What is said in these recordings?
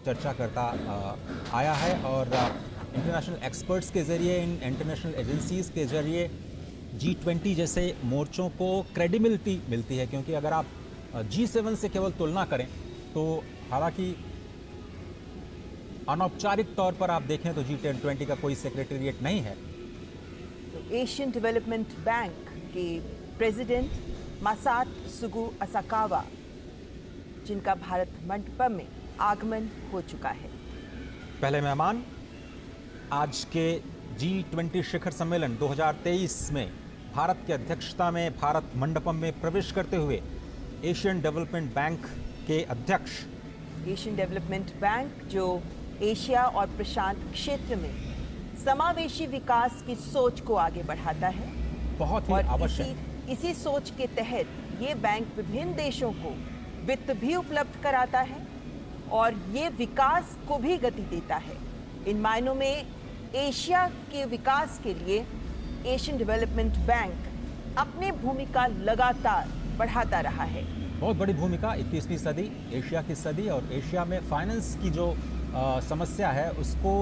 चर्चा करता आया है और इंटरनेशनल एक्सपर्ट्स के ज़रिए, इन इंटरनेशनल एजेंसीज़ के ज़रिए G20 जैसे मोर्चों को क्रेडिबिलिटी मिलती है, क्योंकि अगर आप G7 से केवल तुलना करें तो हालांकि अनौपचारिक तौर पर आप देखें तो G20 का कोई सेक्रेटेरिएट नहीं है। एशियन डेवलपमेंट बैंक के प्रेसिडेंट मासात्सुगु असाकावा, जिनका भारत मंडपम में आगमन हो चुका है। पहले मेहमान आज के G20 शिखर सम्मेलन 2023 में भारत की अध्यक्षता में भारत मंडपम में प्रवेश करते हुए एशियन डेवलपमेंट बैंक के अध्यक्ष। एशियन डेवलपमेंट बैंक जो एशिया और प्रशांत क्षेत्र में समावेशी विकास की सोच को आगे बढ़ाता है, बहुत ही आवश्यक। इसी सोच के तहत ये बैंक विभिन्न देशों को वित्त भी उपलब्ध कराता है और ये विकास को भी गति देता है। इन मायनों में एशिया के विकास के लिए एशियन डेवलपमेंट बैंक अपनी भूमिका लगातार बढ़ाता रहा है। बहुत बड़ी भूमिका 21वीं सदी, एशिया की सदी, और एशिया में फाइनेंस की जो समस्या है उसको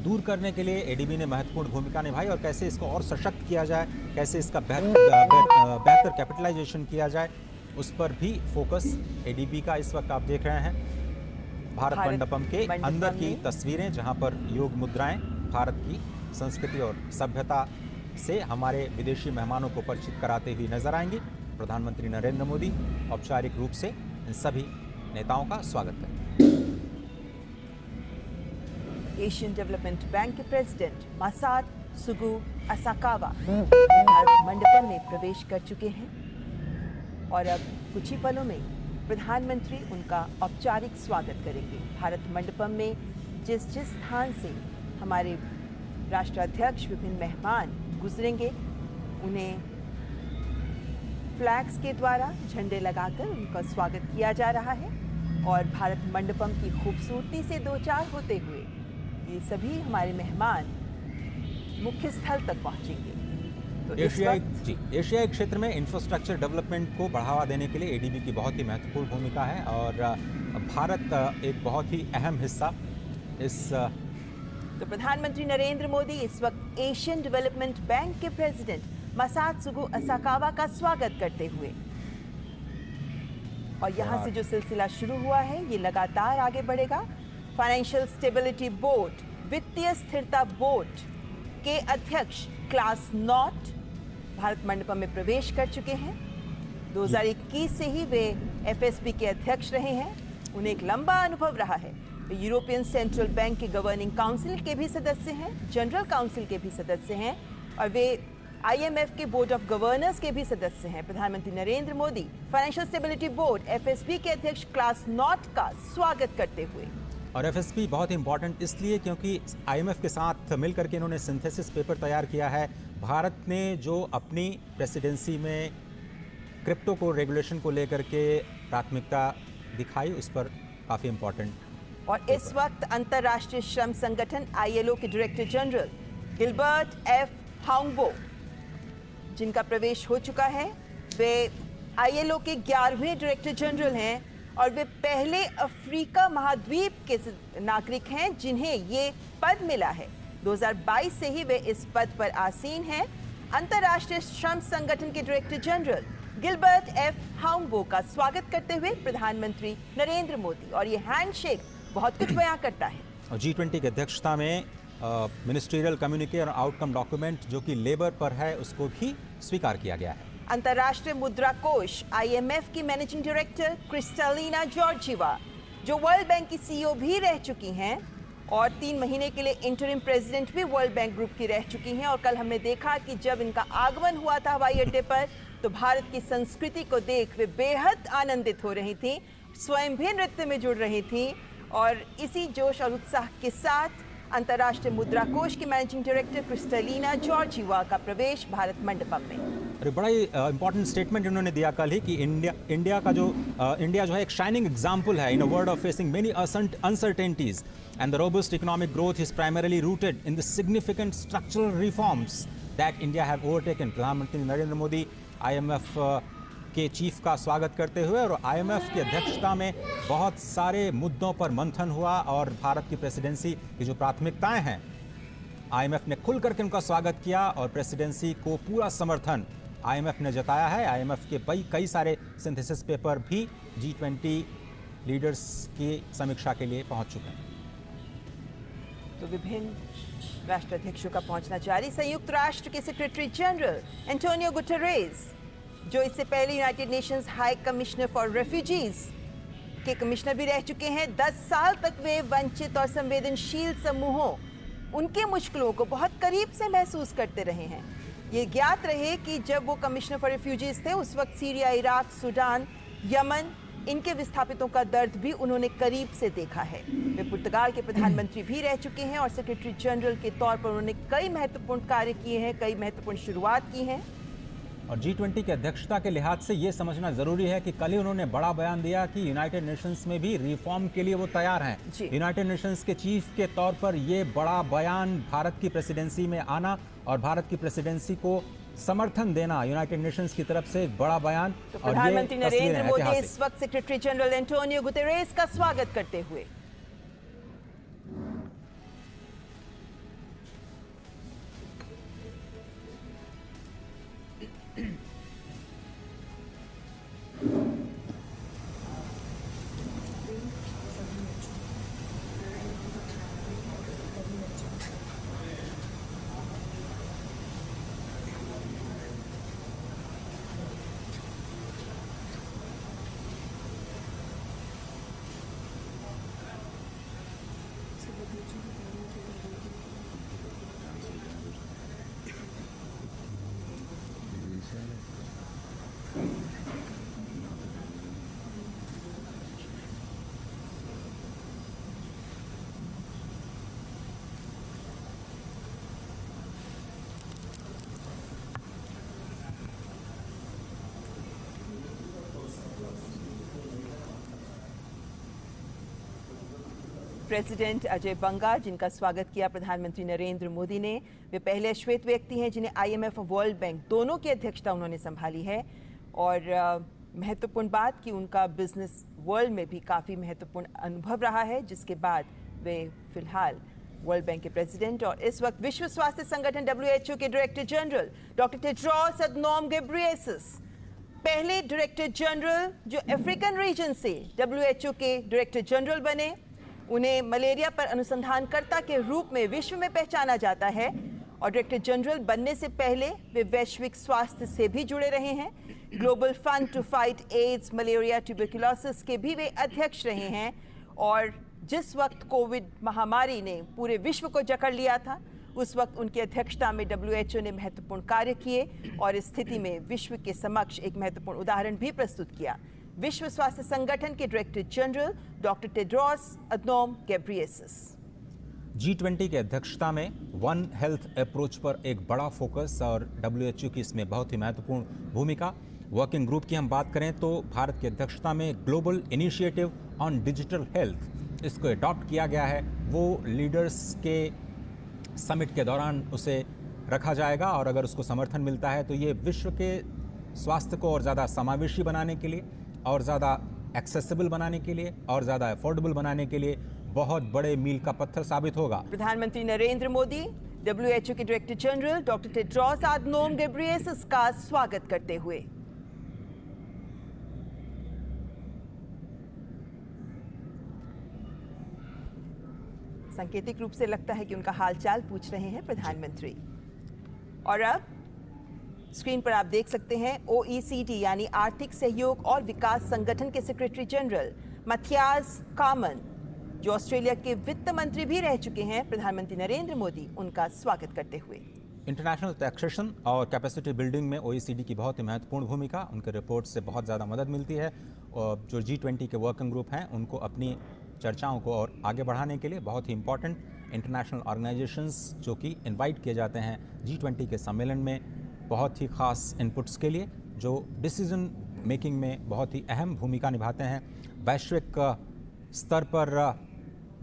दूर करने के लिए एडीबी ने महत्वपूर्ण भूमिका निभाई और कैसे इसको और सशक्त किया जाए, कैसे इसका बेहतर कैपिटलाइजेशन किया जाए, उस पर भी फोकस एडीबी का इस वक्त आप देख रहे हैं। भारत मंडपम के अंदर की तस्वीरें, जहां पर योग मुद्राएं भारत की संस्कृति और सभ्यता से हमारे विदेशी मेहमानों को परिचित कराते हुए नजर आएंगी। प्रधानमंत्री नरेंद्र मोदी औपचारिक रूप से इन सभी नेताओं का स्वागत करेंगे। एशियन डेवलपमेंट बैंक के president Masatsugu Asakawa Bharat Mandapam में प्रवेश कर चुके हैं और अब कुछ ही पलों में प्रधानमंत्री उनका औपचारिक स्वागत करेंगे। भारत मंडपम में जिस स्थान से हमारे राष्ट्राध्यक्ष, विभिन्न मेहमान गुजरेंगे, उन्हें फ्लैग्स के द्वारा झंडे लगाकर उनका स्वागत किया जा रहा है और भारत मंडपम की खूबसूरती से दो चार होते हुए ये सभी हमारे मेहमान मुख्य स्थल तक पहुंचेंगे। तो एशियाई क्षेत्र में इंफ्रास्ट्रक्चर डेवलपमेंट को बढ़ावा देने के लिए एडीबी की बहुत ही महत्वपूर्ण भूमिका है और भारत एक बहुत ही अहम हिस्सा इस। तो प्रधानमंत्री नरेंद्र मोदी इस वक्त एशियन डेवलपमेंट बैंक के प्रेसिडेंट मासात्सुगु असाकावा का स्वागत करते हुए, और यहाँ से जो सिलसिला शुरू हुआ है ये लगातार आगे बढ़ेगा। फाइनेंशियल स्टेबिलिटी बोर्ड, वित्तीय स्थिरता बोर्ड के अध्यक्ष क्लास नॉट भारत मंडपम में प्रवेश कर चुके हैं। 2021 से ही वे एफएसबी के अध्यक्ष रहे हैं। उन्हें एक लंबा अनुभव रहा है। वे यूरोपियन सेंट्रल बैंक के गवर्निंग काउंसिल के भी सदस्य हैं, जनरल काउंसिल के भी सदस्य हैं और वे IMF के बोर्ड ऑफ गवर्नर्स के भी सदस्य हैं। प्रधानमंत्री Narendra Modi financial stability board FSB के अध्यक्ष क्लास नॉट का स्वागत करते हुए, और एफएसबी बहुत इंपॉर्टेंट इसलिए क्योंकि IMF के साथ मिलकर के इन्होंने सिंथेसिस पेपर तैयार किया है। भारत ने जो अपनी प्रेसिडेंसी में क्रिप्टो को रेगुलेशन को लेकर के प्राथमिकता दिखाई, उस पर काफ़ी इंपॉर्टेंट। और इस वक्त अंतर्राष्ट्रीय श्रम संगठन ILO के डायरेक्टर जनरल गिलबर्ट F. हाउंगबो, जिनका प्रवेश हो चुका है, वे ILO के 11वें डायरेक्टर जनरल हैं और वे पहले अफ्रीका महाद्वीप के नागरिक हैं जिन्हें ये पद मिला है। 2022 से ही वे इस पद पर आसीन हैं। अंतर्राष्ट्रीय श्रम संगठन के डायरेक्टर जनरल गिलबर्ट F. हाउंगबो का स्वागत करते हुए प्रधानमंत्री नरेंद्र मोदी, और ये हैंडशेक बहुत कुछ बयां करता है। और G20 की अध्यक्षता में मिनिस्ट्रियल कम्युनिके और आउटकम डॉक्यूमेंट जो कि लेबर पर है, उसको भी स्वीकार किया गया है। अंतर्राष्ट्रीय मुद्रा कोष IMF की मैनेजिंग डायरेक्टर क्रिस्टलिना जॉर्जिवा, जो वर्ल्ड बैंक की CEO भी रह चुकी हैं और 3 महीने के लिए इंटरिम प्रेसिडेंट भी वर्ल्ड बैंक ग्रुप की रह चुकी हैं, और कल हमने देखा कि जब इनका आगमन हुआ था हवाई अड्डे पर तो भारत की संस्कृति को देख वे बेहद आनंदित हो रही थी, स्वयं भी नृत्य में जुड़ रही थी। और इसी जोश और उत्साह के साथ अंतर्राष्ट्रीय मुद्रा कोष की मैनेजिंग डायरेक्टर क्रिस्टलिना जॉर्जिवा का प्रवेश भारत मंडपम में। अरे बड़ा ही इंपॉर्टेंट स्टेटमेंट इन्होंने दिया कल ही कि इंडिया जो है एक शाइनिंग एग्जाम्पल है in a world of facing many uncertainties and the robust economic growth is primarily rooted in the significant structural reforms that India have overtaken. प्रधानमंत्री नरेंद्र मोदी IMF के चीफ का स्वागत करते हुए, और आईएमएफ की अध्यक्षता में बहुत सारे मुद्दों पर मंथन हुआ और भारत की प्रेसिडेंसी की जो प्राथमिकताएं हैं, आईएमएफ ने खुल करके उनका स्वागत किया और प्रेसिडेंसी को पूरा समर्थन आईएमएफ ने जताया है। आईएमएफ के कई सारे सिंथेसिस पेपर भी G20 लीडर्स की समीक्षा के लिए पहुंच चुके हैं। तो विभिन्न राष्ट्राध्यक्षों का पहुंचना जारी। संयुक्त राष्ट्र के सेक्रेटरी जनरल एंटोनियो गुटेरेस, जो इससे पहले United Nations high commissioner for refugees के कमिश्नर भी रह चुके हैं, 10 साल तक वे वंचित और संवेदनशील समूहों, उनके मुश्किलों को बहुत करीब से महसूस करते रहे हैं। ये ज्ञात रहे कि जब वो कमिश्नर फॉर रेफ्यूजीज थे, उस वक्त सीरिया, इराक, सूडान, यमन, इनके विस्थापितों का दर्द भी उन्होंने करीब से देखा है। वे पुर्तगाल के प्रधानमंत्री भी रह चुके हैं और सेक्रेटरी जनरल के तौर पर उन्होंने कई महत्वपूर्ण कार्य किए हैं, कई महत्वपूर्ण शुरुआत की हैं। और G20 की अध्यक्षता के लिहाज से ये समझना जरूरी है कि कल ही उन्होंने बड़ा बयान दिया कि यूनाइटेड नेशंस में भी रिफॉर्म के लिए वो तैयार हैं। यूनाइटेड नेशंस के चीफ के तौर पर ये बड़ा बयान, भारत की प्रेसिडेंसी में आना और भारत की प्रेसिडेंसी को समर्थन देना यूनाइटेड नेशंस की तरफ से एक बड़ा बयान। तो प्रधानमंत्री नरेंद्र मोदी इस वक्त सेक्रेटरी जनरल एंटोनियो गुटेरेस का स्वागत करते हुए प्रेसिडेंट अजय बंगा, जिनका स्वागत किया प्रधानमंत्री नरेंद्र मोदी ने। वे पहले श्वेत व्यक्ति हैं जिन्हें आईएमएफ और वर्ल्ड बैंक दोनों की अध्यक्षता उन्होंने संभाली है। और महत्वपूर्ण बात कि उनका बिजनेस वर्ल्ड में भी काफ़ी महत्वपूर्ण अनुभव रहा है, जिसके बाद वे फिलहाल वर्ल्ड बैंक के प्रेसिडेंट और इस वक्त विश्व स्वास्थ्य संगठन WHO के director general doctor Tedros Adhanom Ghebreyesus, पहले डायरेक्टर जनरल जो अफ्रीकन रीजन से WHO के डायरेक्टर जनरल बने। उन्हें मलेरिया पर अनुसंधानकर्ता के रूप में विश्व में पहचाना जाता है और डायरेक्टर जनरल बनने से पहले वे वैश्विक स्वास्थ्य से भी जुड़े रहे हैं। Global Fund to Fight AIDS, malaria, tuberculosis के भी वे अध्यक्ष रहे हैं। और जिस वक्त कोविड महामारी ने पूरे विश्व को जकड़ लिया था, उस वक्त उनकी अध्यक्षता में WHO ने महत्वपूर्ण कार्य किए और इस स्थिति में विश्व के समक्ष एक महत्वपूर्ण उदाहरण भी प्रस्तुत किया। विश्व स्वास्थ्य संगठन के director general doctor Tedros Adhanom Ghebreyesus. G20 की अध्यक्षता में वन हेल्थ अप्रोच पर एक बड़ा फोकस और WHO की इसमें बहुत ही महत्वपूर्ण भूमिका। वर्किंग ग्रुप की हम बात करें तो भारत की अध्यक्षता में global initiative on digital health, इसको अडॉप्ट किया गया है। वो लीडर्स के समिट के दौरान उसे रखा जाएगा और अगर उसको समर्थन मिलता है तो ये विश्व के स्वास्थ्य को और ज़्यादा समावेशी बनाने के लिए और ज़्यादा एक्सेसिबल बनाने के लिए और ज़्यादा अफोर्डेबल बनाने के लिए बहुत बड़े मील का पत्थर साबित होगा। प्रधानमंत्री नरेंद्र मोदी WHO के director general doctor Tedros Adhanom Ghebreyesus का स्वागत करते हुए सांकेतिक रूप से लगता है कि उनका हालचाल पूछ रहे हैं प्रधानमंत्री। और अब स्क्रीन पर आप देख सकते हैं OECD यानी आर्थिक सहयोग और विकास संगठन के सेक्रेटरी जनरल मथियास कामन, जो ऑस्ट्रेलिया के वित्त मंत्री भी रह चुके हैं, प्रधानमंत्री नरेंद्र मोदी उनका स्वागत करते हुए। इंटरनेशनल टैक्सेशन और कैपेसिटी बिल्डिंग में OECD की बहुत ही महत्वपूर्ण भूमिका, उनके रिपोर्ट से बहुत ज़्यादा मदद मिलती है और जो G20 के वर्किंग ग्रुप हैं उनको अपनी चर्चाओं को और आगे बढ़ाने के लिए बहुत ही इंपॉर्टेंट इंटरनेशनल ऑर्गेनाइजेशंस जो कि इनवाइट किए जाते हैं G20 के सम्मेलन में बहुत ही ख़ास इनपुट्स के लिए, जो डिसीजन मेकिंग में बहुत ही अहम भूमिका निभाते हैं। वैश्विक स्तर पर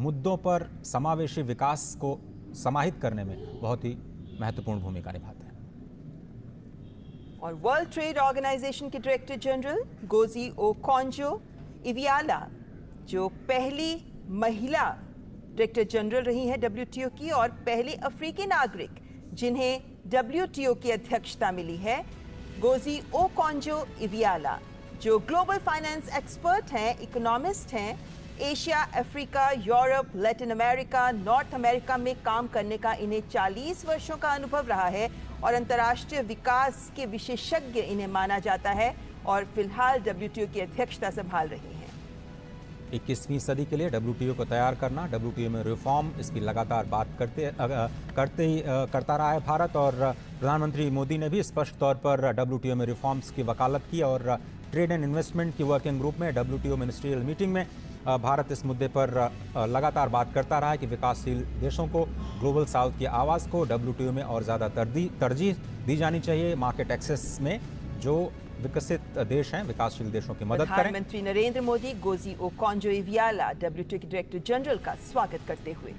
मुद्दों पर समावेशी विकास को समाहित करने में बहुत ही महत्वपूर्ण भूमिका निभाते हैं। और वर्ल्ड ट्रेड ऑर्गेनाइजेशन के डायरेक्टर जनरल गोजी ओकोंजो इवियाला, जो पहली महिला डायरेक्टर जनरल रही हैं WTO की और पहली अफ्रीकी नागरिक जिन्हें WTO की अध्यक्षता मिली है, गोजी ओकोंजो इवियाला, जो ग्लोबल फाइनेंस एक्सपर्ट हैं, इकोनॉमिस्ट हैं, Asia, Africa, Europe, Latin America, north America में काम करने का इन्हें 40 वर्षों का अनुभव रहा है और अंतर्राष्ट्रीय विकास के विशेषज्ञ इन्हें माना जाता है और फिलहाल WTO की अध्यक्षता संभाल रही हैं। 21वीं सदी के लिए WTO को तैयार करना, WTO में रिफॉर्म, इसकी लगातार बात करता रहा है भारत। और प्रधानमंत्री मोदी ने भी स्पष्ट तौर पर WTO में रिफॉर्म्स की वकालत की और ट्रेड एंड इन्वेस्टमेंट की वर्किंग ग्रुप में WTO मिनिस्ट्रियल मीटिंग में भारत इस मुद्दे पर लगातार बात करता रहा है कि विकासशील देशों को, ग्लोबल साउथ की आवाज़ को WTO में और ज़्यादा तरजीह दी जानी चाहिए। मार्केट एक्सेस में जो विकसित देश हैं, विकासशील देशों की मदद करें। प्रधानमंत्री Narendra Modi goji Okonjo इवियाला WTO के डायरेक्टर जनरल का स्वागत करते हुए।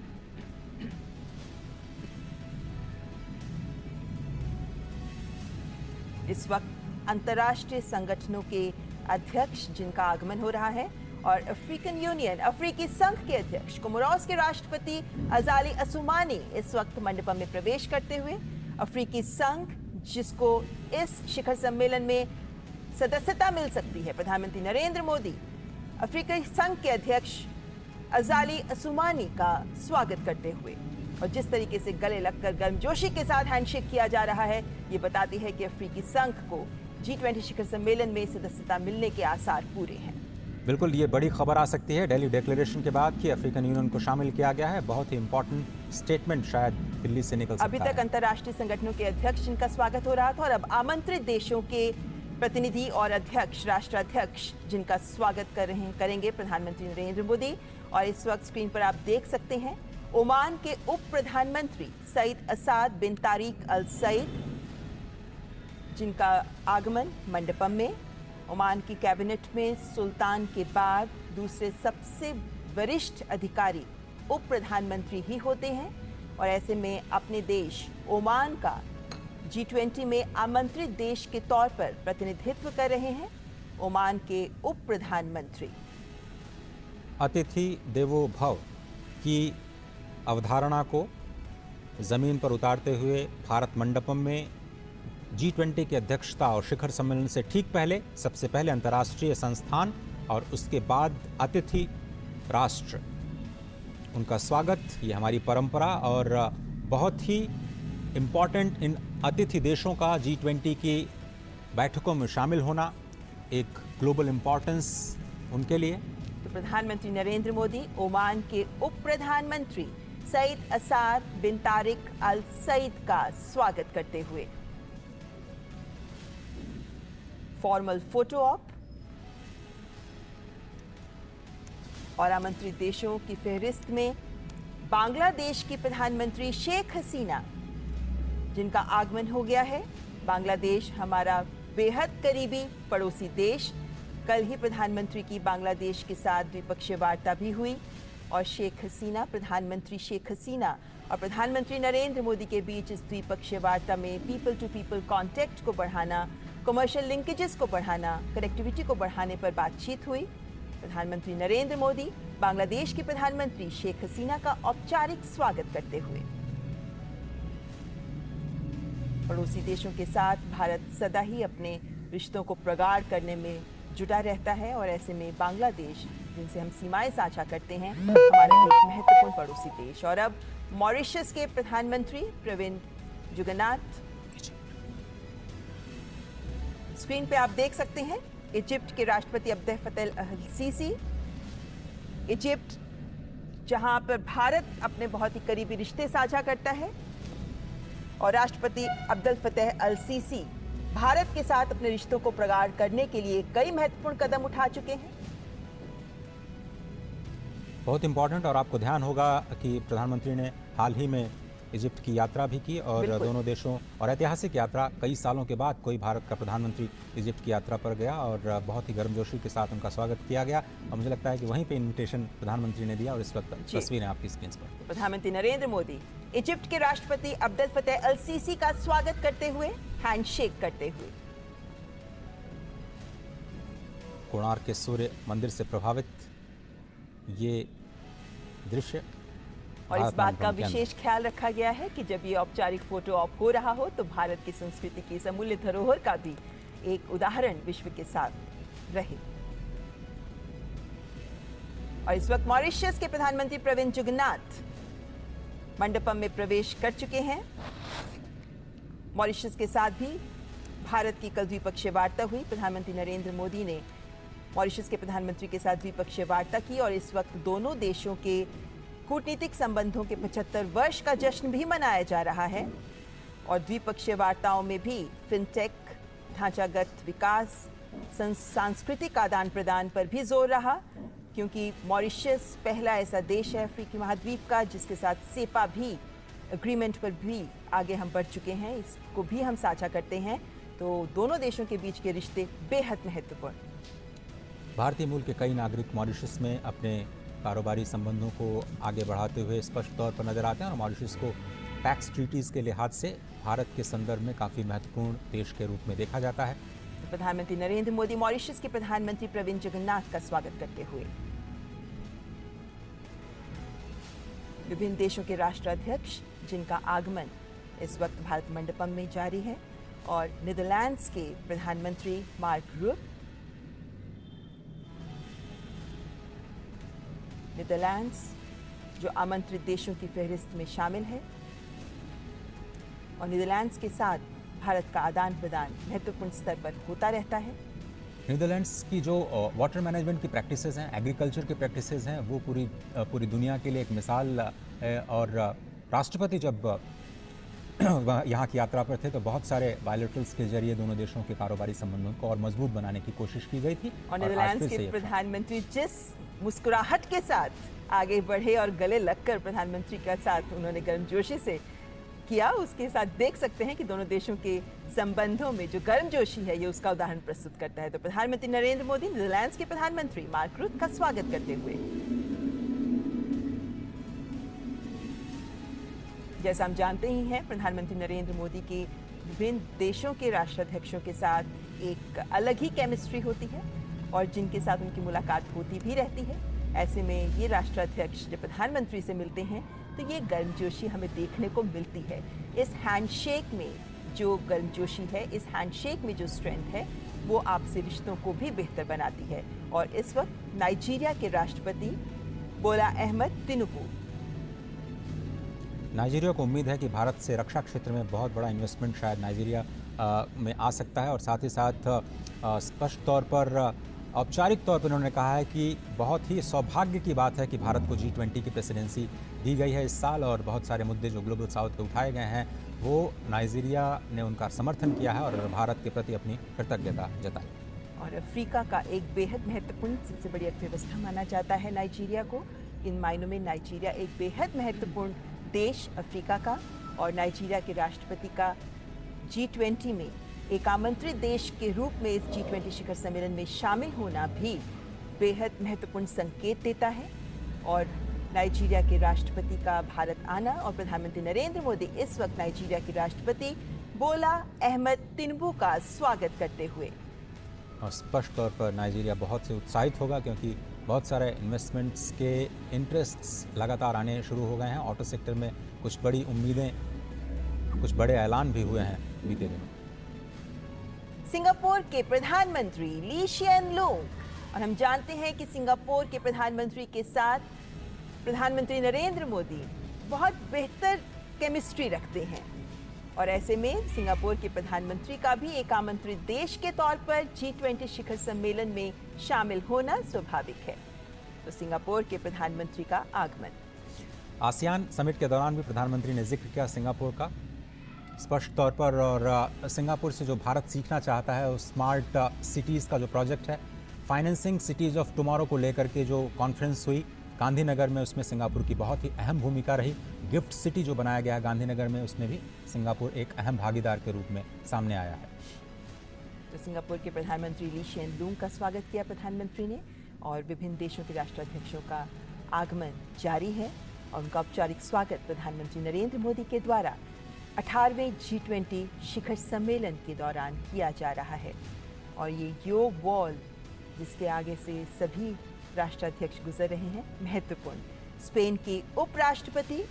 इस वक्त अंतर्राष्ट्रीय संगठनों के अध्यक्ष जिनका आगमन हो रहा है और अफ्रीकन यूनियन, अफ्रीकी संघ के अध्यक्ष, कोमोरोस के राष्ट्रपति अजाली असुमानी इस वक्त मंडपम में प्रवेश करते हुए अफ्रीकी संघ, जिसको इस शिखर सम्मेलन में सदस्यता मिल सकती है, प्रधानमंत्री नरेंद्र मोदी अफ्रीकी संघ के अध्यक्ष अजाली असुमानी का स्वागत करते हुए। और जिस तरीके से गले लगकर गर्मजोशी के साथ हैंडशेक किया जा रहा है, ये बताती है कि अफ्रीकी संघ को G20 शिखर सम्मेलन में सदस्यता मिलने के आसार पूरे हैं। बिल्कुल, ये बड़ी खबर आ सकती है दिल्ली डिक्लेरेशन के बाद कि अफ्रीकन यूनियन को शामिल किया गया है। बहुत ही इंपॉर्टेंट स्टेटमेंट शायद दिल्ली से निकल सकता है। अभी तक अंतर्राष्ट्रीय संगठनों के अध्यक्ष जिनका स्वागत हो रहा था और अब आमंत्रित देशों के प्रतिनिधि और अध्यक्ष, राष्ट्राध्यक्ष जिनका स्वागत करेंगे प्रधानमंत्री नरेंद्र मोदी। और इस वक्त स्क्रीन पर आप देख सकते हैं ओमान के उप प्रधानमंत्री सईद असाद बिन तारिक अल सईद, जिनका आगमन मंडपम में। ओमान की कैबिनेट में सुल्तान के बाद दूसरे सबसे वरिष्ठ अधिकारी उप प्रधानमंत्री ही होते हैं और ऐसे में अपने देश ओमान का G20 में आमंत्रित देश के तौर पर प्रतिनिधित्व कर रहे हैं ओमान के उप प्रधानमंत्री। अतिथि देवो भव की अवधारणा को जमीन पर उतारते हुए भारत मंडपम में G20 की अध्यक्षता और शिखर सम्मेलन से ठीक पहले सबसे पहले अंतर्राष्ट्रीय संस्थान और उसके बाद अतिथि राष्ट्र, उनका स्वागत, ये हमारी परंपरा और बहुत ही इम्पॉर्टेंट इन अतिथि देशों का G20 की बैठकों में शामिल होना एक ग्लोबल इम्पॉर्टेंस उनके लिए। तो प्रधानमंत्री नरेंद्र मोदी ओमान के उप प्रधानमंत्री सईद असाद बिन तारिक अल सईद का स्वागत करते हुए। फॉर्मल फोटो ऑप और आमंत्रित देशों की फहरिस्त में बांग्लादेश की प्रधानमंत्री शेख हसीना, जिनका आगमन हो गया है। बांग्लादेश हमारा बेहद करीबी पड़ोसी देश। कल ही प्रधानमंत्री की बांग्लादेश के साथ द्विपक्षीय वार्ता भी हुई और शेख हसीना, प्रधानमंत्री शेख हसीना और प्रधानमंत्री नरेंद्र मोदी के बीच इस द्विपक्षीय वार्ता में पीपल टू पीपल कॉन्टैक्ट को बढ़ाना, कमर्शियल लिंकेजेस को बढ़ाना, कनेक्टिविटी को बढ़ाने पर बातचीत हुई। प्रधानमंत्री नरेंद्र मोदी बांग्लादेश की प्रधानमंत्री शेख हसीना का औपचारिक स्वागत करते हुए। पड़ोसी देशों के साथ भारत सदा ही अपने रिश्तों को प्रगाढ़ करने में जुटा रहता है और ऐसे में बांग्लादेश, जिनसे हम सीमाएं साझा करते हैं, हमारा एक महत्वपूर्ण पड़ोसी देश। और अब मॉरिशस के प्रधानमंत्री प्रविंद जुगन्नाथ स्क्रीन पे आप देख सकते हैं। इजिप्ट के राष्ट्रपति अब्देल फतेह अल सीसी, इजिप्ट जहां पर भारत अपने बहुत ही करीबी रिश्ते साझा करता है और राष्ट्रपति अब्देल फतेह अल सीसी भारत के साथ अपने रिश्तों को प्रगाढ़ करने के लिए कई महत्वपूर्ण कदम उठा चुके हैं। बहुत इंपॉर्टेंट, और आपको ध्यान होगा कि प्रधानमंत्री ने हाल ही में इजिप्ट की यात्रा भी की और दोनों देशों और ऐतिहासिक यात्रा, कई सालों के बाद कोई भारत का प्रधानमंत्री इजिप्ट की यात्रा पर गया और बहुत ही गर्मजोशी के साथ उनका स्वागत किया गया। और मुझे लगता है कि वहीं पे इनविटेशन प्रधानमंत्री ने दिया और इस वक्त तस्वीरें आपकी स्क्रीन पर। प्रधानमंत्री नरेंद्र मोदी इजिप्ट के राष्ट्रपति अब्देल फतेह अल सीसी का स्वागत करते हुए, हैंडशेक करते हुए। कोणार्क के सूर्य मंदिर से प्रभावित ये दृश्य। और इस भारत बात का मंडपम के अंदर। विशेष ख्याल रखा गया है कि जब ये औपचारिक फोटो ऑप हो रहा हो तो भारत की संस्कृति की इस अमूल्य धरोहर का भी एक उदाहरण विश्व के साथ रहे। और इस वक्त मॉरिशस के प्रधानमंत्री प्रविंद जुगन्नाथ मंडपम में प्रवेश कर चुके हैं। मॉरिशस के साथ भी भारत की कल द्विपक्षीय वार्ता हुई। प्रधानमंत्री नरेंद्र मोदी ने मॉरिशस के प्रधानमंत्री के साथ द्विपक्षीय वार्ता की और इस वक्त दोनों देशों के कूटनीतिक संबंधों के 75 वर्ष का जश्न भी मनाया जा रहा है। और द्विपक्षीय वार्ताओं में भी फिनटेक, ढांचागत विकास, सांस्कृतिक आदान प्रदान पर भी जोर रहा, क्योंकि मॉरिशस पहला ऐसा देश है अफ्रीकी महाद्वीप का जिसके साथ सेपा भी एग्रीमेंट पर भी आगे हम बढ़ चुके हैं, इसको भी हम साझा करते हैं। तो दोनों देशों के बीच के रिश्ते बेहद महत्वपूर्ण। भारतीय मूल के कई नागरिक मॉरिशस में अपने कारोबारी संबंधों को आगे बढ़ाते हुए स्पष्ट तौर पर नजर आते हैं और मॉरिशस को टैक्स ट्रीटीज़ के लिहाज से भारत के संदर्भ में काफ़ी महत्वपूर्ण देश के रूप में देखा जाता है। प्रधानमंत्री नरेंद्र मोदी मॉरिशस के प्रधानमंत्री प्रविंद जगन्नाथ का स्वागत करते हुए विभिन्न देशों के राष्ट्राध्यक्ष जिनका आगमन इस वक्त भारत मंडपम में जारी है, और नीदरलैंड्स के प्रधानमंत्री मार्क रूट, नीदरलैंड्स जो आमंत्रित देशों की फहरिस्त में शामिल है, और नीदरलैंड्स के साथ भारत का आदान प्रदान महत्वपूर्ण स्तर पर होता रहता है। नीदरलैंड्स की जो वाटर मैनेजमेंट की प्रैक्टिसेस हैं, एग्रीकल्चर की प्रैक्टिसेस हैं, वो पूरी दुनिया के लिए एक मिसाल है। और राष्ट्रपति जब यहाँ की यात्रा पर थे तो बहुत सारे बायलैटरल्स के जरिए दोनों देशों के कारोबारी संबंधों को और मजबूत बनाने की कोशिश की गई थी। और नीदरलैंड्स के प्रधानमंत्री जिस मुस्कुराहट के साथ आगे बढ़े और गले लगकर प्रधानमंत्री के साथ उन्होंने गर्मजोशी से किया, उसके साथ देख सकते हैं कि दोनों देशों के संबंधों में जो गर्मजोशी है ये उसका उदाहरण प्रस्तुत करता है। तो प्रधानमंत्री नरेंद्र मोदी नीदरलैंड्स के प्रधानमंत्री मार्क रूट का स्वागत करते हुए, जैसा हम जानते ही हैं, प्रधानमंत्री नरेंद्र मोदी के विभिन्न देशों के राष्ट्राध्यक्षों के साथ एक अलग ही केमिस्ट्री होती है और जिनके साथ उनकी मुलाकात होती भी रहती है। ऐसे में ये राष्ट्राध्यक्ष जब प्रधानमंत्री से मिलते हैं तो ये गर्मजोशी हमें देखने को मिलती है। इस हैंडशेक में जो गर्मजोशी है, इस हैंडशेक में जो स्ट्रेंथ है, वो आपसे रिश्तों को भी बेहतर बनाती है। और इस वक्त नाइजीरिया के राष्ट्रपति बोला अहमद तिनुबू, नाइजीरिया को उम्मीद है कि भारत से रक्षा क्षेत्र में बहुत बड़ा इन्वेस्टमेंट शायद नाइजीरिया में आ सकता है। और साथ ही साथ स्पष्ट तौर पर औपचारिक तौर पर उन्होंने कहा है कि बहुत ही सौभाग्य की बात है कि भारत को G20 की प्रेसिडेंसी दी गई है इस साल, और बहुत सारे मुद्दे जो ग्लोबल साउथ पे उठाए गए हैं वो नाइजीरिया ने उनका समर्थन किया है और भारत के प्रति अपनी कृतज्ञता जताई। और अफ्रीका का एक बेहद महत्वपूर्ण सबसे बड़ी अर्थव्यवस्था माना जाता है नाइजीरिया को। इन मायनों में नाइजीरिया एक बेहद महत्वपूर्ण देश अफ्रीका का, और नाइजीरिया के राष्ट्रपति का G20 में एक आमंत्रित देश के रूप में इस G20 शिखर सम्मेलन में शामिल होना भी बेहद महत्वपूर्ण संकेत देता है। और नाइजीरिया के राष्ट्रपति का भारत आना और प्रधानमंत्री नरेंद्र मोदी इस वक्त नाइजीरिया के राष्ट्रपति बोला अहमद तिनुबू का स्वागत करते हुए, और स्पष्ट तौर पर नाइजीरिया बहुत से उत्साहित होगा क्योंकि बहुत सारे इन्वेस्टमेंट्स के इंटरेस्ट्स लगातार आने शुरू हो गए हैं। ऑटो सेक्टर में कुछ बड़ी उम्मीदें, कुछ बड़े ऐलान भी हुए हैं बीते दिनों। सिंगापुर के प्रधानमंत्री ली शिएन लूंग, और हम जानते हैं कि सिंगापुर के प्रधानमंत्री के साथ प्रधानमंत्री नरेंद्र मोदी बहुत बेहतर केमिस्ट्री रखते हैं, और ऐसे में सिंगापुर के प्रधानमंत्री का भी एक आमंत्रित देश के तौर पर G20 शिखर सम्मेलन में शामिल होना स्वाभाविक है। तो सिंगापुर के प्रधानमंत्री का आगमन, आसियान समिट के दौरान भी प्रधानमंत्री ने जिक्र किया सिंगापुर का स्पष्ट तौर पर, और सिंगापुर से जो भारत सीखना चाहता है उस स्मार्ट सिटीज़ का जो प्रोजेक्ट है, फाइनेंसिंग सिटीज़ ऑफ टुमारो को लेकर के जो कॉन्फ्रेंस हुई गांधीनगर में, उसमें सिंगापुर की बहुत ही अहम भूमिका रही। गिफ्ट सिटी जो बनाया गया है गांधीनगर में, उसमें भी सिंगापुर एक अहम भागीदार के रूप में सामने आया है। तो सिंगापुर के प्रधानमंत्री ली शिएन लूंग का स्वागत किया प्रधानमंत्री ने, और विभिन्न देशों के राष्ट्राध्यक्षों का आगमन जारी है और उनका औपचारिक स्वागत प्रधानमंत्री नरेंद्र मोदी के द्वारा 18वें G20 शिखर सम्मेलन के दौरान किया जा रहा है। और ये योग वॉल जिसके आगे से सभी राष्ट्राध्यक्ष गुजर रहे हैं, महत्वपूर्ण। स्पेन की उपराष्ट्रपति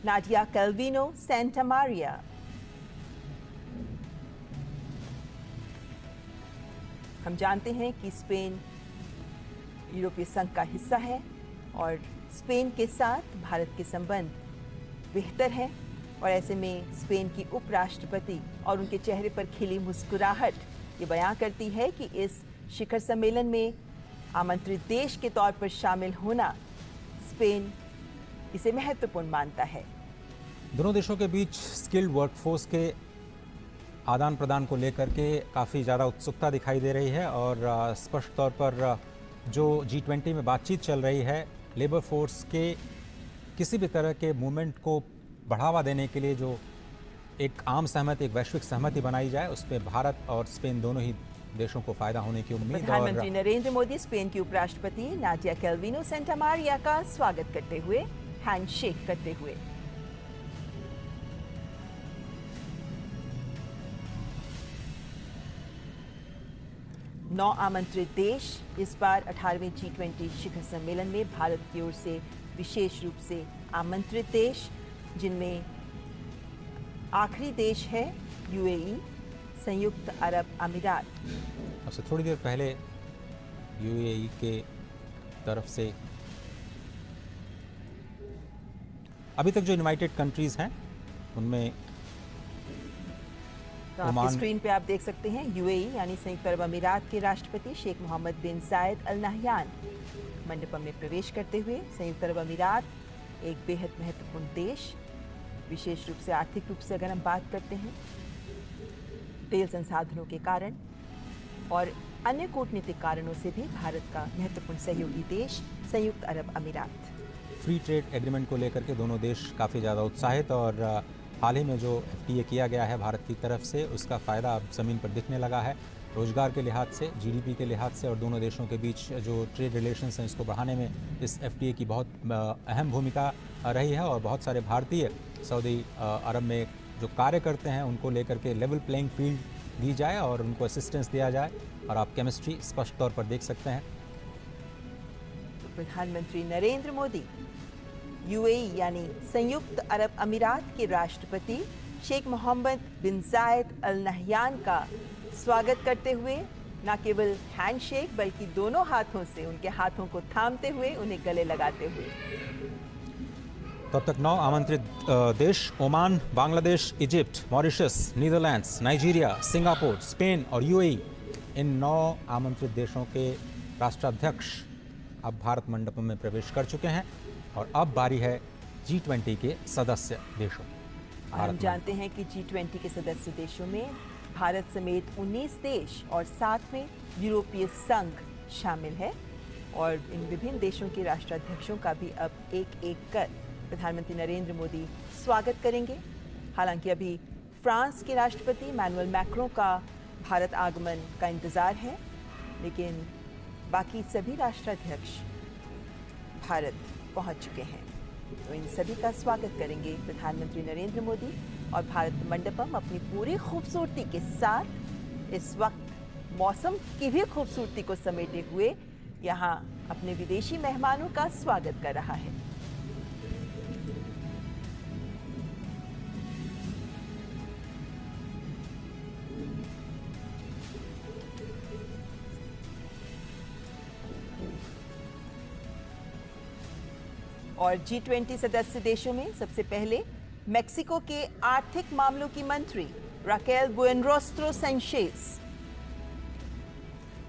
नाडिया कैल्विनो सेंटामारिया। हम जानते हैं कि स्पेन यूरोपीय संघ का हिस्सा है और स्पेन के साथ भारत के संबंध बेहतर हैं, और ऐसे में स्पेन की उपराष्ट्रपति और उनके चेहरे पर खिली मुस्कुराहट ये बयां करती है कि इस शिखर सम्मेलन में आमंत्रित देश के तौर पर शामिल होना स्पेन इसे महत्वपूर्ण मानता है। दोनों देशों के बीच स्किल्ड वर्कफोर्स के आदान प्रदान को लेकर के काफ़ी ज़्यादा उत्सुकता दिखाई दे रही है और स्पष्ट तौर पर जो G20 में बातचीत चल रही है, लेबर फोर्स के किसी भी तरह के मूवमेंट को बढ़ावा देने के लिए जो एक आम सहमति, एक वैश्विक सहमति बनाई जाए, उसमें भारत और स्पेन दोनों ही देशों को फायदा होने की उम्मीद। प्रधानमंत्री नरेंद्र मोदी स्पेन की उपराष्ट्रपति नाडिया कैल्विनो सेंटामारिया का स्वागत करते हुए हैंडशेक करते हुए। नौ आमंत्रित देश इस बार 18वें G20 शिखर सम्मेलन में भारत की ओर से विशेष रूप से आमंत्रित देश, जिनमें आखिरी देश है यूएई, संयुक्त अरब अमीरात। अब से थोड़ी देर पहले यूएई के तरफ से अभी तक जो यूनाइटेड कंट्रीज हैं उनमें तो आपकी स्क्रीन पे आप देख सकते हैं यूएई यानी संयुक्त अरब अमीरात के राष्ट्रपति शेख मोहम्मद बिन जायद अल नहयान मंडपम में प्रवेश करते हुए। संयुक्त अरब अमीरात एक बेहद महत्वपूर्ण देश, विशेष रूप से आर्थिक रूप से अगर हम बात करते हैं, तेल संसाधनों के कारण और अन्य कूटनीतिक कारणों से भी भारत का महत्वपूर्ण सहयोगी देश संयुक्त अरब अमीरात। फ्री ट्रेड एग्रीमेंट को लेकर के दोनों देश काफ़ी ज़्यादा उत्साहित, और हाल ही में जो FTA किया गया है भारत की तरफ से, उसका फ़ायदा अब ज़मीन पर दिखने लगा है, रोजगार के लिहाज से, GDP के लिहाज से, और दोनों देशों के बीच जो ट्रेड रिलेशंस हैं इसको बढ़ाने में इस FTA की बहुत अहम भूमिका रही है। और बहुत सारे भारतीय सऊदी अरब में जो कार्य करते हैं उनको लेकर के लेवल प्लेइंग फील्ड दी जाए और उनको असिस्टेंस दिया जाए, और आप केमिस्ट्री स्पष्ट तौर पर देख सकते हैं। तो प्रधानमंत्री नरेंद्र मोदी यूएई यानी संयुक्त अरब अमीरात के राष्ट्रपति शेख मोहम्मद बिन जायद अल नहयान का स्वागत करते हुए न केवल हैंडशेक बल्कि दोनों हाथों से उनके हाथों को थामते हुए उन्हें गले लगाते हुए। तब तक 9 आमंत्रित देश Oman, Bangladesh, Egypt, Mauritius, Netherlands, Nigeria, Singapore, Spain और यूएई, इन 9 आमंत्रित देशों के राष्ट्राध्यक्ष अब भारत मंडपम में प्रवेश कर चुके हैं, और अब बारी है G20 के सदस्य देशों। हम जानते हैं कि G20 के सदस्य देशों में भारत समेत 19 देश और साथ में यूरोपीय संघ शामिल है, और इन विभिन्न देशों के राष्ट्राध्यक्षों का भी अब एक एक कर प्रधानमंत्री नरेंद्र मोदी स्वागत करेंगे। हालांकि अभी फ्रांस के राष्ट्रपति मैनुअल मैक्रों का भारत आगमन का इंतजार है, लेकिन बाकी सभी राष्ट्राध्यक्ष भारत पहुंच चुके हैं, तो इन सभी का स्वागत करेंगे प्रधानमंत्री नरेंद्र मोदी। और भारत मंडपम अपनी पूरी खूबसूरती के साथ इस वक्त मौसम की भी खूबसूरती को समेटे हुए यहाँ अपने विदेशी मेहमानों का स्वागत कर रहा है। और G20 सदस्य देशों में सबसे पहले मेक्सिको के आर्थिक मामलों की मंत्री राकेल बुएनरोस्ट्रो सैंचेज।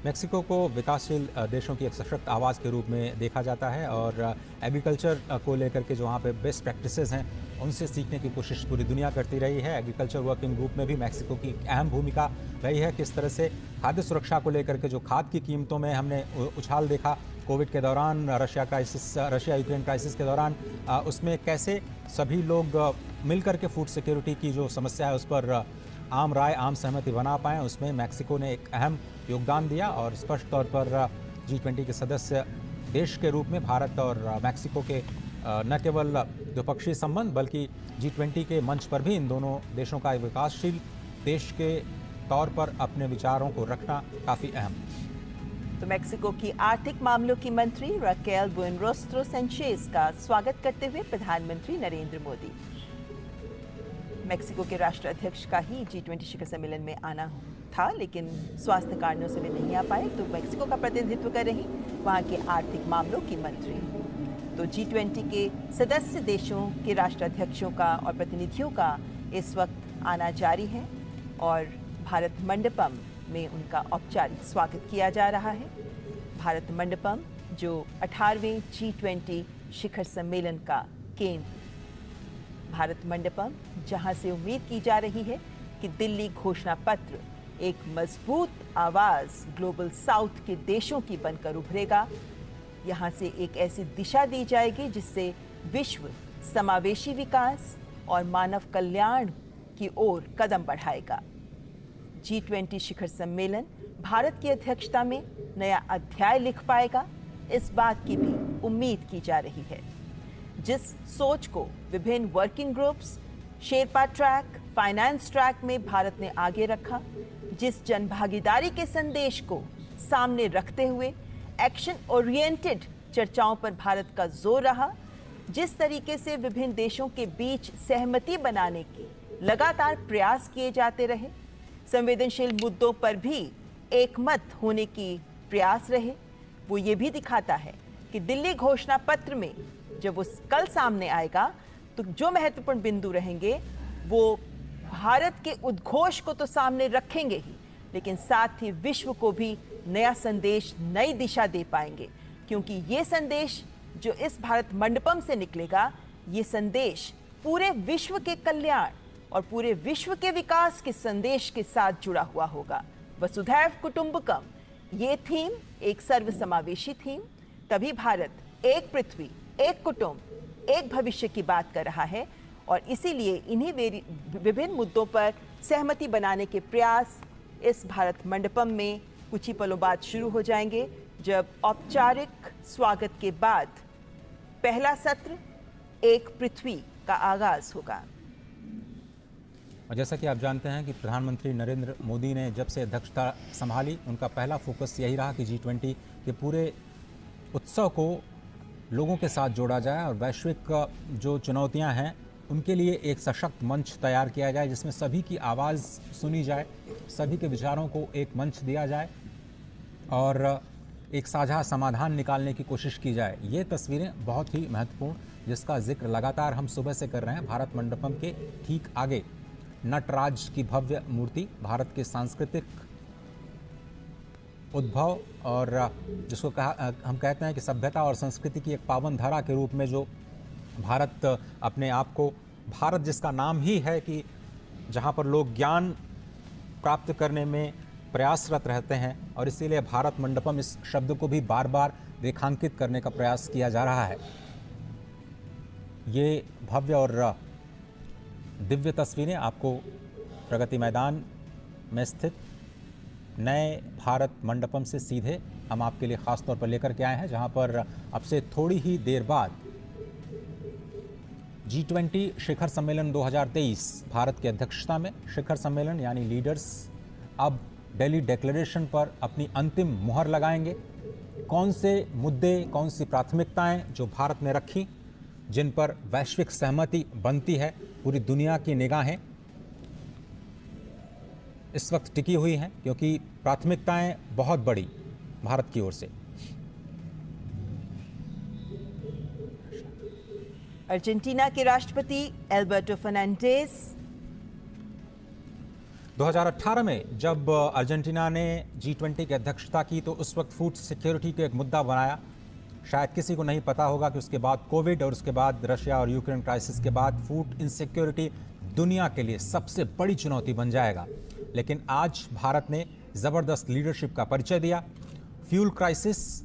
मेक्सिको को विकासशील देशों की एक सशक्त आवाज़ के रूप में देखा जाता है, और एग्रीकल्चर को लेकर के जो वहाँ पे बेस्ट प्रैक्टिसेस हैं उनसे सीखने की कोशिश पूरी दुनिया करती रही है। एग्रीकल्चर वर्किंग ग्रुप में भी मेक्सिको की अहम भूमिका रही है। किस तरह से खाद्य सुरक्षा को लेकर के जो खाद की कीमतों में हमने उछाल देखा कोविड के दौरान, रशिया यूक्रेन क्राइसिस के दौरान, उसमें कैसे सभी लोग मिलकर के फूड सिक्योरिटी की जो समस्या है उस पर आम राय, आम सहमति बना पाएँ, उसमें मेक्सिको ने एक अहम योगदान दिया। और स्पष्ट तौर पर G20 के सदस्य देश के रूप में भारत और मेक्सिको के न केवल द्विपक्षीय संबंध बल्कि G20 के मंच पर भी इन दोनों देशों का एक विकासशील देश के तौर पर अपने विचारों को रखना काफ़ी अहम। तो मेक्सिको की आर्थिक मामलों की मंत्री राकेल बुएनरोस्ट्रो सैंचेज का स्वागत करते हुए प्रधानमंत्री नरेंद्र मोदी। मेक्सिको के राष्ट्राध्यक्ष का ही G20 शिखर सम्मेलन में आना था, लेकिन स्वास्थ्य कारणों से वे नहीं आ पाए, तो मेक्सिको का प्रतिनिधित्व कर रही वहां के आर्थिक मामलों की मंत्री। तो G20 के सदस्य देशों के राष्ट्राध्यक्षों का और प्रतिनिधियों का इस वक्त आना जारी है और भारत मंडपम में उनका औपचारिक स्वागत किया जा रहा है। भारत मंडपम जो 18वें G20 शिखर सम्मेलन का केंद्र, भारत मंडपम जहां से उम्मीद की जा रही है कि दिल्ली घोषणा पत्र एक मजबूत आवाज ग्लोबल साउथ के देशों की बनकर उभरेगा। यहां से एक ऐसी दिशा दी जाएगी जिससे विश्व समावेशी विकास और मानव कल्याण की ओर कदम बढ़ाएगा। G20 शिखर सम्मेलन भारत की अध्यक्षता में नया अध्याय लिख पाएगा, इस बात की भी उम्मीद की जा रही है। जिस सोच को विभिन्न working groups, Sherpa track, finance track में भारत ने आगे रखा, जिस जनभागीदारी के संदेश को सामने रखते हुए एक्शन ओरिएंटेड चर्चाओं पर भारत का जोर रहा, जिस तरीके से विभिन्न देशों के बीच सहमति बनाने के लगातार प्रयास किए जाते रहे, संवेदनशील मुद्दों पर भी एकमत होने की प्रयास रहे, वो ये भी दिखाता है कि दिल्ली घोषणा पत्र में जब वो कल सामने आएगा तो जो महत्वपूर्ण बिंदु रहेंगे वो भारत के उद्घोष को तो सामने रखेंगे ही, लेकिन साथ ही विश्व को भी नया संदेश, नई दिशा दे पाएंगे, क्योंकि ये संदेश जो इस भारत मंडपम से निकलेगा, ये संदेश पूरे विश्व के कल्याण और पूरे विश्व के विकास के संदेश के साथ जुड़ा हुआ होगा। वसुधैव कुटुंबकम, ये थीम एक सर्वसमावेशी थीम, तभी भारत एक पृथ्वी, एक कुटुंब, एक भविष्य की बात कर रहा है और इसीलिए इन्हीं विभिन्न मुद्दों पर सहमति बनाने के प्रयास इस भारत मंडपम में कुछ ही पलों बाद शुरू हो जाएंगे, जब औपचारिक स्वागत के बाद पहला सत्र एक पृथ्वी का आगाज होगा। और जैसा कि आप जानते हैं कि प्रधानमंत्री नरेंद्र मोदी ने जब से अध्यक्षता संभाली, उनका पहला फोकस यही रहा कि G20 के पूरे उत्सव को लोगों के साथ जोड़ा जाए और वैश्विक जो चुनौतियां हैं उनके लिए एक सशक्त मंच तैयार किया जाए, जिसमें सभी की आवाज़ सुनी जाए, सभी के विचारों को एक मंच दिया जाए और एक साझा समाधान निकालने की कोशिश की जाए। ये तस्वीरें बहुत ही महत्वपूर्ण, जिसका जिक्र लगातार हम सुबह से कर रहे हैं। भारत मंडपम के ठीक आगे नटराज की भव्य मूर्ति, भारत के सांस्कृतिक उद्भव और जिसको हम कहते हैं कि सभ्यता और संस्कृति की एक पावन धारा के रूप में जो भारत अपने आप को, भारत जिसका नाम ही है कि जहाँ पर लोग ज्ञान प्राप्त करने में प्रयासरत रहते हैं, और इसीलिए भारत मंडपम इस शब्द को भी बार बार रेखांकित करने का प्रयास किया जा रहा है। ये भव्य और दिव्य तस्वीरें आपको प्रगति मैदान में स्थित नए भारत मंडपम से सीधे हम आपके लिए ख़ास तौर पर लेकर के आए हैं, जहां पर अब से थोड़ी ही देर बाद G20 शिखर सम्मेलन 2023 भारत की अध्यक्षता में शिखर सम्मेलन यानी लीडर्स अब दिल्ली डिक्लेरेशन पर अपनी अंतिम मुहर लगाएंगे। कौन से मुद्दे, कौन सी प्राथमिकताएं जो भारत ने रखी, जिन पर वैश्विक सहमति बनती है, पूरी दुनिया की निगाहें इस वक्त टिकी हुई हैं, क्योंकि प्राथमिकताएं बहुत बड़ी भारत की ओर से। अर्जेंटीना के राष्ट्रपति एल्बर्टो फर्नांडिस 2018 में जब अर्जेंटीना ने G20 की अध्यक्षता की तो उस वक्त फूड सिक्योरिटी को एक मुद्दा बनाया। शायद किसी को नहीं पता होगा कि उसके बाद कोविड और उसके बाद रशिया और यूक्रेन क्राइसिस के बाद फूड इनसिक्योरिटी दुनिया के लिए सबसे बड़ी चुनौती बन जाएगा। लेकिन आज भारत ने ज़बरदस्त लीडरशिप का परिचय दिया। Fuel crisis,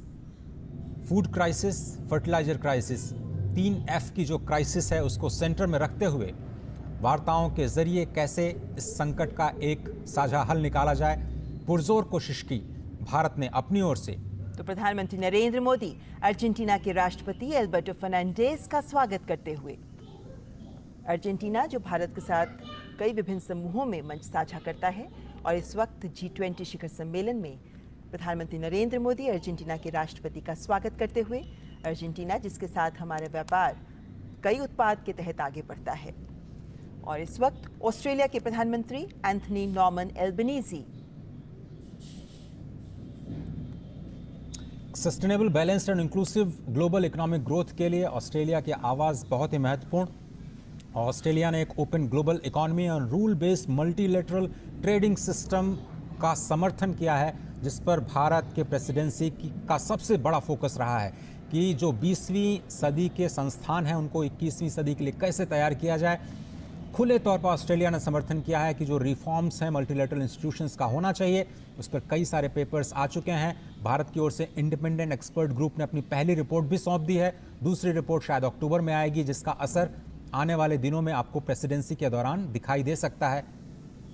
food crisis, fertiliser crisis, 3F की जो क्राइसिस है उसको सेंटर में रखते हुए वार्ताओं के जरिए कैसे इस संकट का एक साझा हल निकाला जाए, पुरजोर कोशिश की भारत ने अपनी ओर से। तो प्रधानमंत्री नरेंद्र मोदी अर्जेंटीना के राष्ट्रपति एल्बर्टो फर्नांडिस का स्वागत करते हुए, अर्जेंटीना जो भारत के साथ कई विभिन्न समूहों में मंच साझा करता है और इस वक्त G20 शिखर सम्मेलन में प्रधानमंत्री नरेंद्र मोदी अर्जेंटीना के राष्ट्रपति का स्वागत करते हुए। अर्जेंटीना जिसके साथ हमारा व्यापार कई उत्पाद के तहत आगे बढ़ता है। और इस वक्त ऑस्ट्रेलिया के प्रधानमंत्री Anthony Norman Albanese sustainable, balanced and inclusive global economic growth के लिए ऑस्ट्रेलिया की आवाज़ बहुत ही महत्वपूर्ण। ऑस्ट्रेलिया ने एक ओपन ग्लोबल इकोनॉमी और rule based multilateral trading system का समर्थन किया है, जिस पर भारत के प्रेसिडेंसी का सबसे बड़ा फोकस रहा है कि जो 20वीं सदी के संस्थान हैं उनको 21वीं सदी के लिए कैसे तैयार किया जाए। खुले तौर पर ऑस्ट्रेलिया ने समर्थन किया है कि जो रिफॉर्म्स हैं मल्टीलेटरल इंस्टीट्यूशंस का होना चाहिए, उस पर कई सारे पेपर्स आ चुके हैं। भारत की ओर से इंडिपेंडेंट एक्सपर्ट ग्रुप ने अपनी पहली रिपोर्ट भी सौंप दी है। दूसरी रिपोर्ट शायद अक्टूबर में आएगी, जिसका असर आने वाले दिनों में आपको प्रेसिडेंसी के दौरान दिखाई दे सकता है।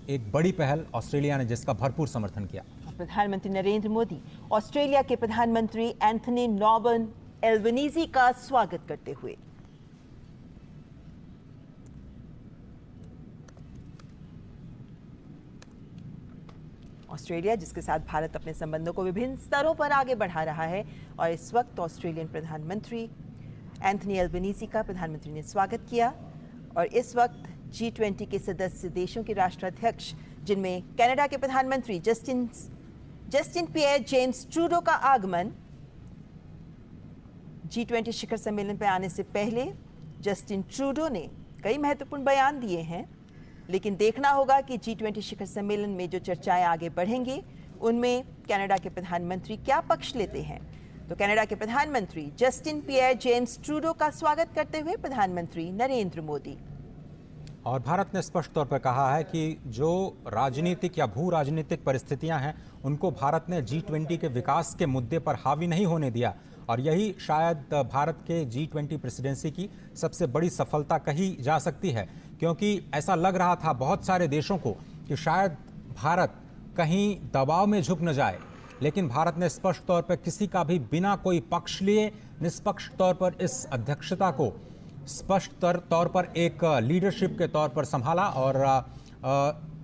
एक बड़ी पहल ऑस्ट्रेलिया ने जिसका भरपूर समर्थन किया। प्रधानमंत्री नरेंद्र मोदी ऑस्ट्रेलिया के प्रधानमंत्री एंथनी नॉर्मन एल्बनीजी का स्वागत करते हुए। ऑस्ट्रेलिया जिसके साथ भारत अपने संबंधों को विभिन्न स्तरों पर आगे बढ़ा रहा है और इस वक्त ऑस्ट्रेलियन प्रधानमंत्री एंथनी एल्बनीजी का प्रधानमंत्री ने स्वागत किया। और इस वक्त G20 के सदस्य देशों के राष्ट्राध्यक्ष, जिनमें कनाडा के प्रधानमंत्री जस्टिन पियर जेम्स ट्रूडो का आगमन। G20 शिखर सम्मेलन पर आने से पहले जस्टिन ट्रूडो ने कई महत्वपूर्ण बयान दिए हैं, लेकिन देखना होगा कि G20 शिखर सम्मेलन में जो चर्चाएं आगे बढ़ेंगी उनमें कनाडा के प्रधानमंत्री क्या पक्ष लेते हैं। तो कनाडा के प्रधानमंत्री जस्टिन पियर जेम्स ट्रूडो का स्वागत करते हुए प्रधानमंत्री नरेंद्र मोदी। और भारत ने स्पष्ट तौर पर कहा है कि जो राजनीतिक या भू राजनीतिक परिस्थितियां हैं उनको भारत ने G20 के विकास के मुद्दे पर हावी नहीं होने दिया। और यही शायद भारत के G20 प्रेसिडेंसी की सबसे बड़ी सफलता कही जा सकती है, क्योंकि ऐसा लग रहा था बहुत सारे देशों को कि शायद भारत कहीं दबाव में झुक न जाए, लेकिन भारत ने स्पष्ट तौर पर किसी का भी बिना कोई पक्ष लिए निष्पक्ष तौर पर इस अध्यक्षता को स्पष्ट तौर पर एक लीडरशिप के तौर पर संभाला। और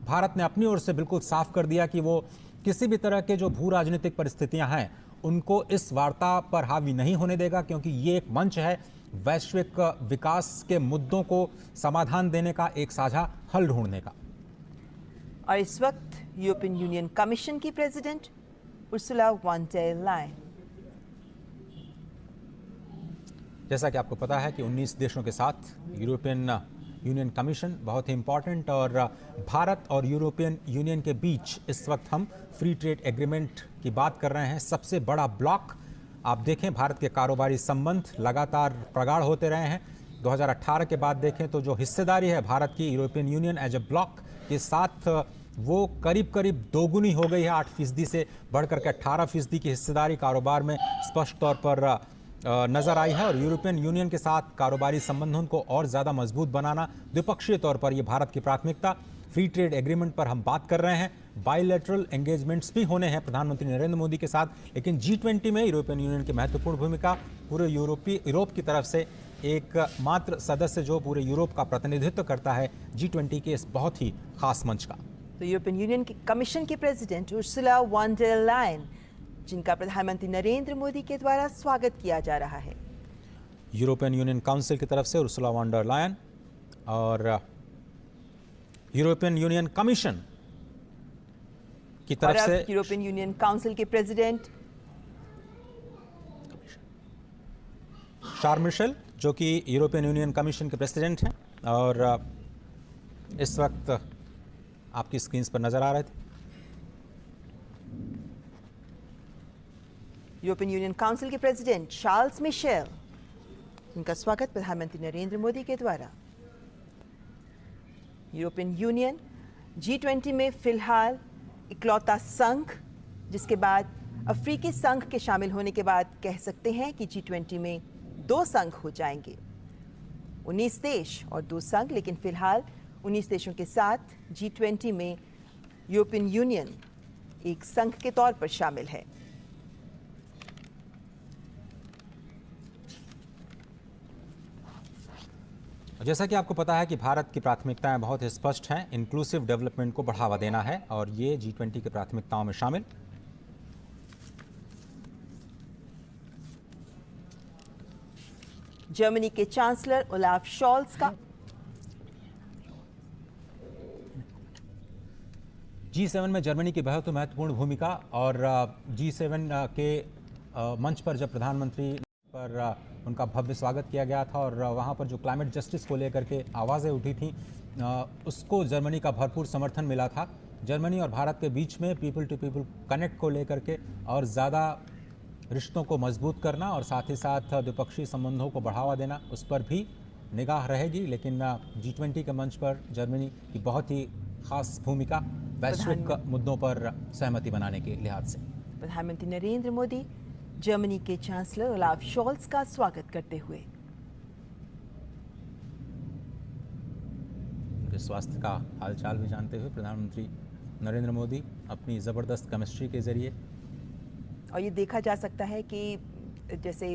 भारत ने अपनी ओर से बिल्कुल साफ कर दिया कि वो किसी भी तरह के जो भू राजनीतिक परिस्थितियां हैं उनको इस वार्ता पर हावी नहीं होने देगा, क्योंकि ये एक मंच है वैश्विक विकास के मुद्दों को समाधान देने का, एक साझा हल ढूंढने का। और इस वक्त यूरोपियन यूनियन कमीशन की president Ursula von der Leyen. जैसा कि आपको पता है कि 19 देशों के साथ यूरोपियन यूनियन कमीशन बहुत ही इंपॉर्टेंट, और भारत और यूरोपियन यूनियन के बीच इस वक्त हम फ्री ट्रेड एग्रीमेंट की बात कर रहे हैं। सबसे बड़ा ब्लॉक आप देखें, भारत के कारोबारी संबंध लगातार प्रगाढ़ होते रहे हैं। 2018 के बाद देखें तो जो हिस्सेदारी है भारत की European Union as a bloc के साथ, वो करीब करीब दोगुनी हो गई है। 8% से बढ़कर के 18% की हिस्सेदारी कारोबार में स्पष्ट तौर पर नजर आई है। और यूरोपियन यूनियन के साथ कारोबारी संबंधों को और ज़्यादा मजबूत बनाना द्विपक्षीय तौर पर ये भारत की प्राथमिकता। फ्री ट्रेड एग्रीमेंट पर हम बात कर रहे हैं, बायलैटरल एंगेजमेंट्स भी होने हैं प्रधानमंत्री नरेंद्र मोदी के साथ, लेकिन G20 में यूरोपियन यूनियन की महत्वपूर्ण भूमिका। पूरे यूरोप की तरफ से एक मात्र सदस्य जो पूरे यूरोप का प्रतिनिधित्व करता है G20 के इस बहुत ही खास मंच का। तो यूरोपियन यूनियन की कमीशन की president Ursula von der Leyen, जिनका प्रधानमंत्री नरेंद्र मोदी के द्वारा स्वागत किया जा रहा है। यूरोपियन यूनियन काउंसिल की तरफ से उर्सुला वॉन डेर लायन, और यूरोपियन यूनियन कमीशन की तरफ से यूरोपियन यूनियन काउंसिल के प्रेसिडेंट शार्ल मिशेल, जो कि यूरोपियन यूनियन कमीशन के प्रेसिडेंट हैं और इस वक्त आपकी स्क्रीन पर नजर आ रहे थे। यूरोपियन यूनियन काउंसिल के प्रेसिडेंट शार्ल्स मिशेल, उनका स्वागत प्रधानमंत्री नरेंद्र मोदी के द्वारा। यूरोपियन यूनियन G20 में फिलहाल इकलौता संघ, जिसके बाद अफ्रीकी संघ के शामिल होने के बाद कह सकते हैं कि G20 में 2 संघ हो जाएंगे, 19 देश और 2 संघ। लेकिन फिलहाल 19 देशों के साथ G20 में यूरोपियन यूनियन एक संघ के तौर पर शामिल है। जैसा कि आपको पता है कि भारत की प्राथमिकताएं बहुत स्पष्ट हैं, इंक्लूसिव डेवलपमेंट को बढ़ावा देना है और ये G20 की प्राथमिकताओं में शामिल। जर्मनी के चांसलर ओलाफ शॉल्स का। G7 में जर्मनी की बहुत महत्वपूर्ण भूमिका और G7 के मंच पर जब प्रधानमंत्री पर उनका भव्य स्वागत किया गया था और वहां पर जो क्लाइमेट जस्टिस को लेकर के आवाज़ें उठी थी उसको जर्मनी का भरपूर समर्थन मिला था। जर्मनी और भारत के बीच में पीपल टू पीपल कनेक्ट को लेकर के और ज़्यादा रिश्तों को मजबूत करना और साथ ही साथ द्विपक्षीय संबंधों को बढ़ावा देना, उस पर भी निगाह रहेगी। लेकिन G20 के मंच पर जर्मनी की बहुत ही खास भूमिका वैश्विक मुद्दों पर सहमति बनाने के लिहाज से। प्रधानमंत्री नरेंद्र मोदी जर्मनी के चांसलर ओलाफ शॉल्स का स्वागत करते हुए। उनके स्वास्थ्य का हालचाल भी जानते हुए प्रधानमंत्री नरेंद्र मोदी अपनी ज़बरदस्त केमिस्ट्री के जरिए, और ये देखा जा सकता है कि जैसे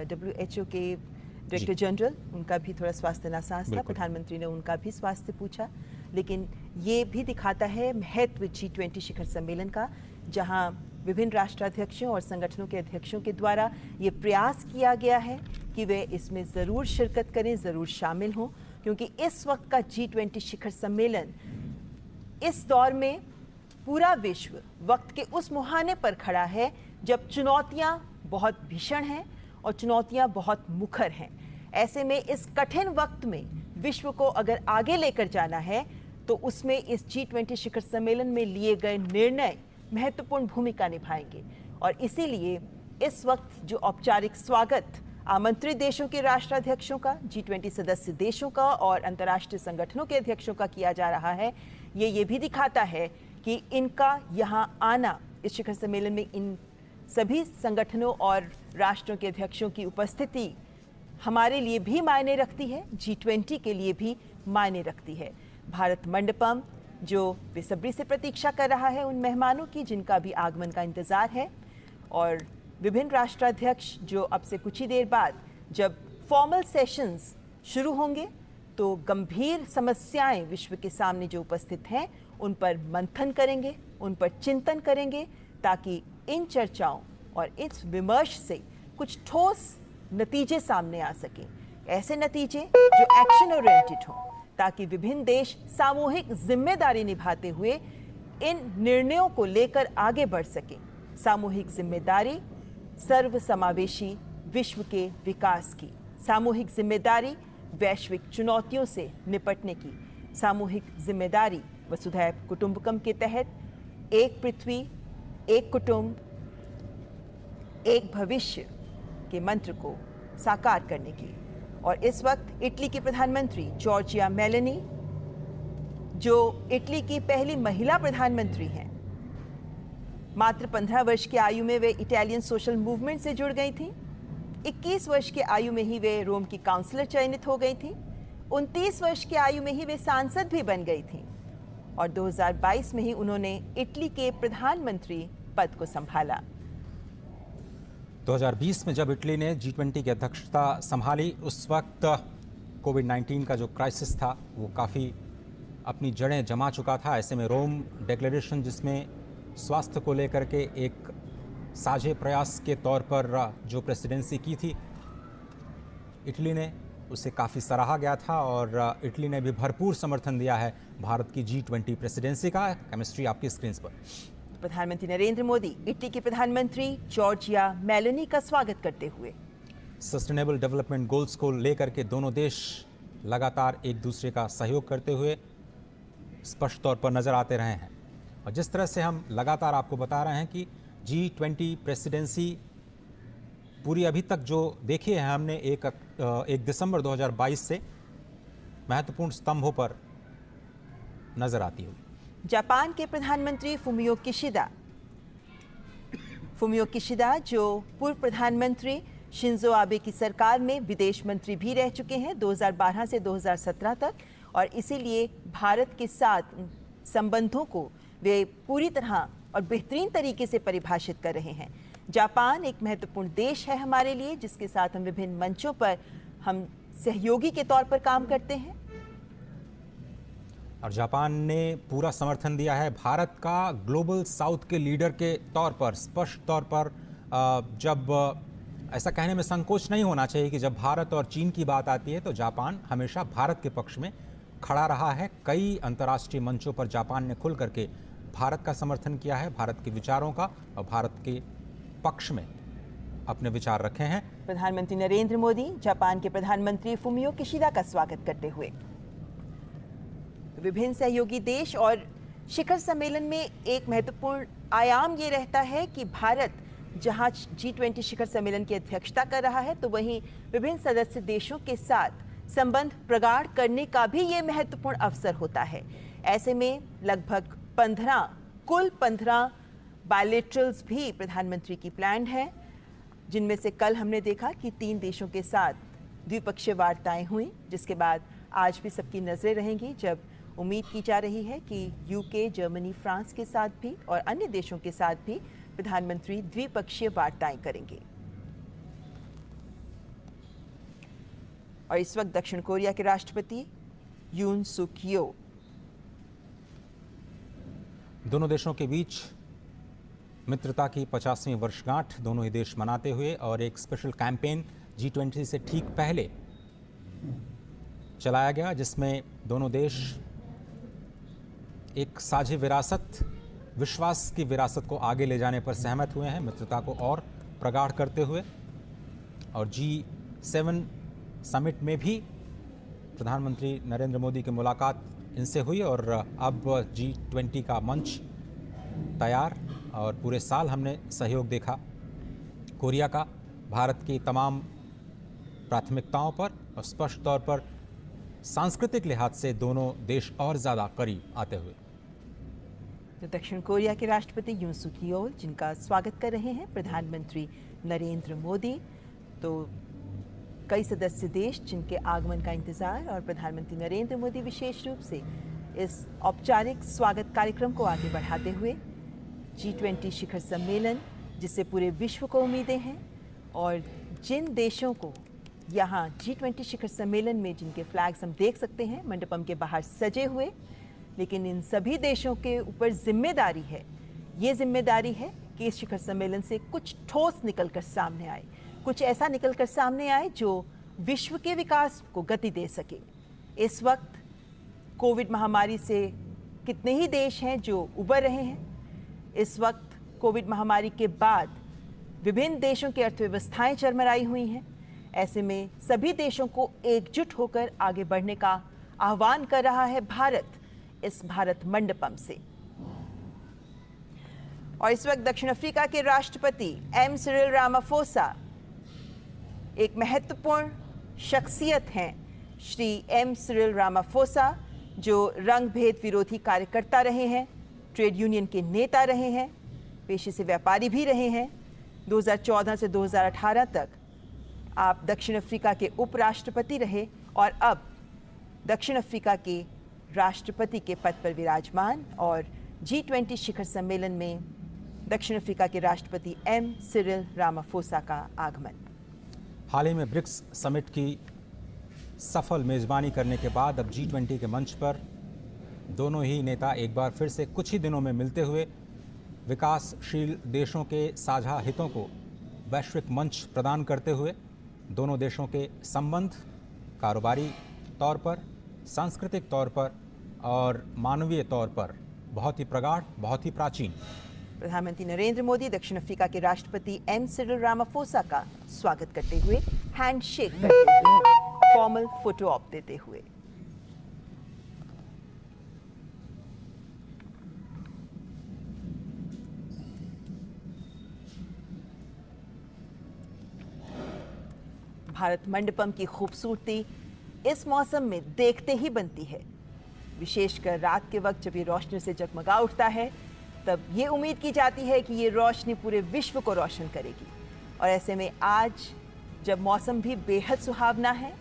WHO के डायरेक्टर जनरल, उनका भी थोड़ा स्वास्थ्य नासाज था, प्रधानमंत्री ने उनका भी स्वास्थ्य पूछा। लेकिन ये भी दिखाता है महत्व G20 शिखर सम्मेलन का, जहां विभिन्न राष्ट्राध्यक्षों और संगठनों के अध्यक्षों के द्वारा ये प्रयास किया गया है कि वे इसमें ज़रूर शिरकत करें, ज़रूर शामिल हों, क्योंकि इस वक्त का G20 शिखर सम्मेलन इस दौर में पूरा विश्व वक्त के उस मुहाने पर खड़ा है जब चुनौतियां बहुत भीषण हैं और चुनौतियां बहुत मुखर हैं। ऐसे में इस कठिन वक्त में विश्व को अगर आगे लेकर जाना है तो उसमें इस G20 शिखर सम्मेलन में लिए गए निर्णय महत्वपूर्ण भूमिका निभाएंगे। और इसीलिए इस वक्त जो औपचारिक स्वागत आमंत्रित देशों के राष्ट्राध्यक्षों का, G20 सदस्य देशों का और अंतर्राष्ट्रीय संगठनों के अध्यक्षों का किया जा रहा है, ये भी दिखाता है कि इनका यहाँ आना, इस शिखर सम्मेलन में इन सभी संगठनों और राष्ट्रों के अध्यक्षों की उपस्थिति हमारे लिए भी मायने रखती है, G20 के लिए भी मायने रखती है। भारत मंडपम जो बेसब्री से प्रतीक्षा कर रहा है उन मेहमानों की जिनका भी आगमन का इंतज़ार है, और विभिन्न राष्ट्राध्यक्ष जो अब से कुछ ही देर बाद जब फॉर्मल सेशंस शुरू होंगे तो गंभीर समस्याएं विश्व के सामने जो उपस्थित हैं उन पर मंथन करेंगे, उन पर चिंतन करेंगे, ताकि इन चर्चाओं और इस विमर्श से कुछ ठोस नतीजे सामने आ सकें, ऐसे नतीजे जो एक्शन ओरिएंटेड हों, ताकि विभिन्न देश सामूहिक जिम्मेदारी निभाते हुए इन निर्णयों को लेकर आगे बढ़ सकें। सामूहिक जिम्मेदारी सर्वसमावेशी विश्व के विकास की, सामूहिक जिम्मेदारी वैश्विक चुनौतियों से निपटने की, सामूहिक जिम्मेदारी वसुधैव कुटुंबकम के तहत एक पृथ्वी, एक कुटुंब, एक भविष्य के मंत्र को साकार करने की। और इस वक्त इटली की प्रधानमंत्री जॉर्जिया मेलोनी, जो इटली की पहली महिला प्रधानमंत्री हैं, मात्र 15 वर्ष की आयु में वे इटालियन सोशल मूवमेंट से जुड़ गई थीं। 21 वर्ष की आयु में ही वे रोम की काउंसलर चयनित हो गई थीं। 29 वर्ष की आयु में ही वे सांसद भी बन गई थीं और 2022 में ही उन्होंने इटली के प्रधानमंत्री पद को संभाला। 2020 में जब इटली ने G20 की अध्यक्षता संभाली, उस वक्त कोविड-19 का जो क्राइसिस था वो काफ़ी अपनी जड़ें जमा चुका था। ऐसे में रोम डिक्लेरेशन, जिसमें स्वास्थ्य को लेकर के एक साझे प्रयास के तौर पर जो प्रेसिडेंसी की थी, इटली ने उसे काफ़ी सराहा गया था और इटली ने भी भरपूर समर्थन दिया है भारत की G20 प्रेसिडेंसी का। केमिस्ट्री आपकी स्क्रीन पर। प्रधानमंत्री नरेंद्र मोदी इटली के प्रधानमंत्री जॉर्जिया मेलोनी का स्वागत करते हुए। सस्टेनेबल डेवलपमेंट गोल्स को लेकर के दोनों देश लगातार एक दूसरे का सहयोग करते हुए स्पष्ट तौर पर नजर आते रहे हैं। और जिस तरह से हम लगातार आपको बता रहे हैं कि G20 प्रेसिडेंसी पूरी अभी तक जो देखी है हमने 1 दिसंबर 2022 से महत्वपूर्ण स्तंभों पर नजर आती होगी। जापान के प्रधानमंत्री फुमियो किशिदा जो पूर्व प्रधानमंत्री शिंजो आबे की सरकार में विदेश मंत्री भी रह चुके हैं 2012 से 2017 तक, और इसीलिए भारत के साथ संबंधों को वे पूरी तरह और बेहतरीन तरीके से परिभाषित कर रहे हैं। जापान एक महत्वपूर्ण देश है हमारे लिए, जिसके साथ हम विभिन्न मंचों पर हम सहयोगी के तौर पर काम करते हैं। और जापान ने पूरा समर्थन दिया है भारत का ग्लोबल साउथ के लीडर के तौर पर। स्पष्ट तौर पर जब ऐसा कहने में संकोच नहीं होना चाहिए कि जब भारत और चीन की बात आती है तो जापान हमेशा भारत के पक्ष में खड़ा रहा है। कई अंतर्राष्ट्रीय मंचों पर जापान ने खुल करके भारत का समर्थन किया है, भारत के विचारों का, और भारत के पक्ष में अपने विचार रखे हैं। प्रधानमंत्री नरेंद्र मोदी जापान के प्रधानमंत्री फुमियो किशिदा का स्वागत करते हुए। विभिन्न सहयोगी देश और शिखर सम्मेलन में एक महत्वपूर्ण आयाम ये रहता है कि भारत जहां G20 शिखर सम्मेलन की अध्यक्षता कर रहा है, तो वहीं विभिन्न सदस्य देशों के साथ संबंध प्रगाढ़ करने का भी ये महत्वपूर्ण अवसर होता है। ऐसे में लगभग 15 बायलैटरल्स भी प्रधानमंत्री की प्लान है, जिनमें से कल हमने देखा कि 3 देशों के साथ द्विपक्षीय वार्ताएं हुई, जिसके बाद आज भी सबकी नजरें रहेंगी, जब उम्मीद की जा रही है कि यूके, जर्मनी, फ्रांस के साथ भी और अन्य देशों के साथ भी प्रधानमंत्री द्विपक्षीय वार्ताएं करेंगे। और इस वक्त दक्षिण कोरिया के राष्ट्रपति यून सुक योल दोनों देशों के बीच मित्रता की 50वीं वर्षगांठ दोनों ही देश मनाते हुए और एक स्पेशल कैंपेन G20 से ठीक पहले चलाया गया, जिसमें दोनों देश एक साझी विरासत, विश्वास की विरासत को आगे ले जाने पर सहमत हुए हैं, मित्रता को और प्रगाढ़ करते हुए। और G7 समिट में भी प्रधानमंत्री नरेंद्र मोदी की मुलाकात इनसे हुई और अब G20 का मंच तैयार, और पूरे साल हमने सहयोग देखा कोरिया का भारत की तमाम प्राथमिकताओं पर, और स्पष्ट तौर पर सांस्कृतिक लिहाज से दोनों देश और ज़्यादा करीब आते हुए। तो दक्षिण कोरिया के राष्ट्रपति यून सुक योल, जिनका स्वागत कर रहे हैं प्रधानमंत्री नरेंद्र मोदी, तो कई सदस्य देश जिनके आगमन का इंतजार, और प्रधानमंत्री नरेंद्र मोदी विशेष रूप से इस औपचारिक स्वागत कार्यक्रम को आगे बढ़ाते हुए G20 शिखर सम्मेलन, जिससे पूरे विश्व को उम्मीदें हैं, और जिन देशों को यहाँ G20 शिखर सम्मेलन में जिनके फ्लैग्स हम देख सकते हैं मंडपम के बाहर सजे हुए, लेकिन इन सभी देशों के ऊपर जिम्मेदारी है, ये जिम्मेदारी है कि इस शिखर सम्मेलन से कुछ ठोस निकलकर सामने आए, कुछ ऐसा निकलकर सामने आए जो विश्व के विकास को गति दे सके। इस वक्त कोविड महामारी से कितने ही देश हैं जो उबर रहे हैं। इस वक्त कोविड महामारी के बाद विभिन्न देशों की अर्थव्यवस्थाएं चरमराई हुई हैं। ऐसे में सभी देशों को एकजुट होकर आगे बढ़ने का आह्वान कर रहा है भारत इस भारत मंडपम से। और इस वक्त दक्षिण अफ्रीका के राष्ट्रपति एम सिरिल रामाफोसा एक महत्वपूर्ण शख्सियत हैं। श्री एम सिरिल रामाफोसा जो रंग भेद विरोधी कार्यकर्ता रहे हैं, ट्रेड यूनियन के नेता रहे हैं, पेशे से व्यापारी भी रहे हैं। 2014 से 2018 तक आप दक्षिण अफ्रीका के उपराष्ट्रपति रहे और अब दक्षिण अफ्रीका के राष्ट्रपति के पद पर विराजमान। और G20 शिखर सम्मेलन में दक्षिण अफ्रीका के राष्ट्रपति एम सिरिल रामाफोसा का आगमन। हाल ही में ब्रिक्स समिट की सफल मेजबानी करने के बाद अब G20 के मंच पर दोनों ही नेता एक बार फिर से कुछ ही दिनों में मिलते हुए विकासशील देशों के साझा हितों को वैश्विक मंच प्रदान करते हुए दोनों देशों के संबंध कारोबारी तौर पर, सांस्कृतिक तौर पर और मानवीय तौर पर बहुत ही प्रगाढ़, बहुत ही प्राचीन। प्रधानमंत्री नरेंद्र मोदी दक्षिण अफ्रीका के राष्ट्रपति एम सिरिल रामाफोसा का स्वागत करते हुए, हैंडशेक करते हुए, फॉर्मल फोटो ऑप देते हुए। भारत मंडपम की खूबसूरती इस मौसम में देखते ही बनती है, विशेषकर रात के वक्त जब ये रोशनी से जगमगा उठता है, तब ये उम्मीद की जाती है कि ये रोशनी पूरे विश्व को रोशन करेगी। और ऐसे में आज जब मौसम भी बेहद सुहावना है,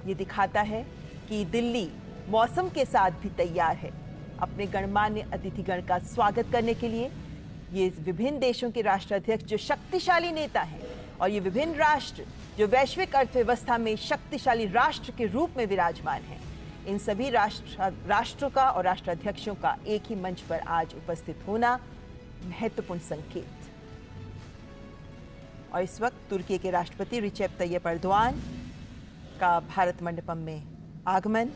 ये दिखाता है कि दिल्ली मौसम के साथ भी तैयार है अपने गणमान्य अतिथिगण का स्वागत करने के लिए। ये विभिन्न देशों के राष्ट्राध्यक्ष जो शक्तिशाली नेता हैं, और ये विभिन्न राष्ट्र जो वैश्विक अर्थव्यवस्था में शक्तिशाली राष्ट्र के रूप में विराजमान हैं, इन सभी राष्ट्रों का और राष्ट्राध्यक्षों का एक ही मंच पर आज उपस्थित होना महत्वपूर्ण संकेत। और इस वक्त तुर्की के राष्ट्रपति रिसेप तैयप एर्दोआन का भारत मंडपम में आगमन।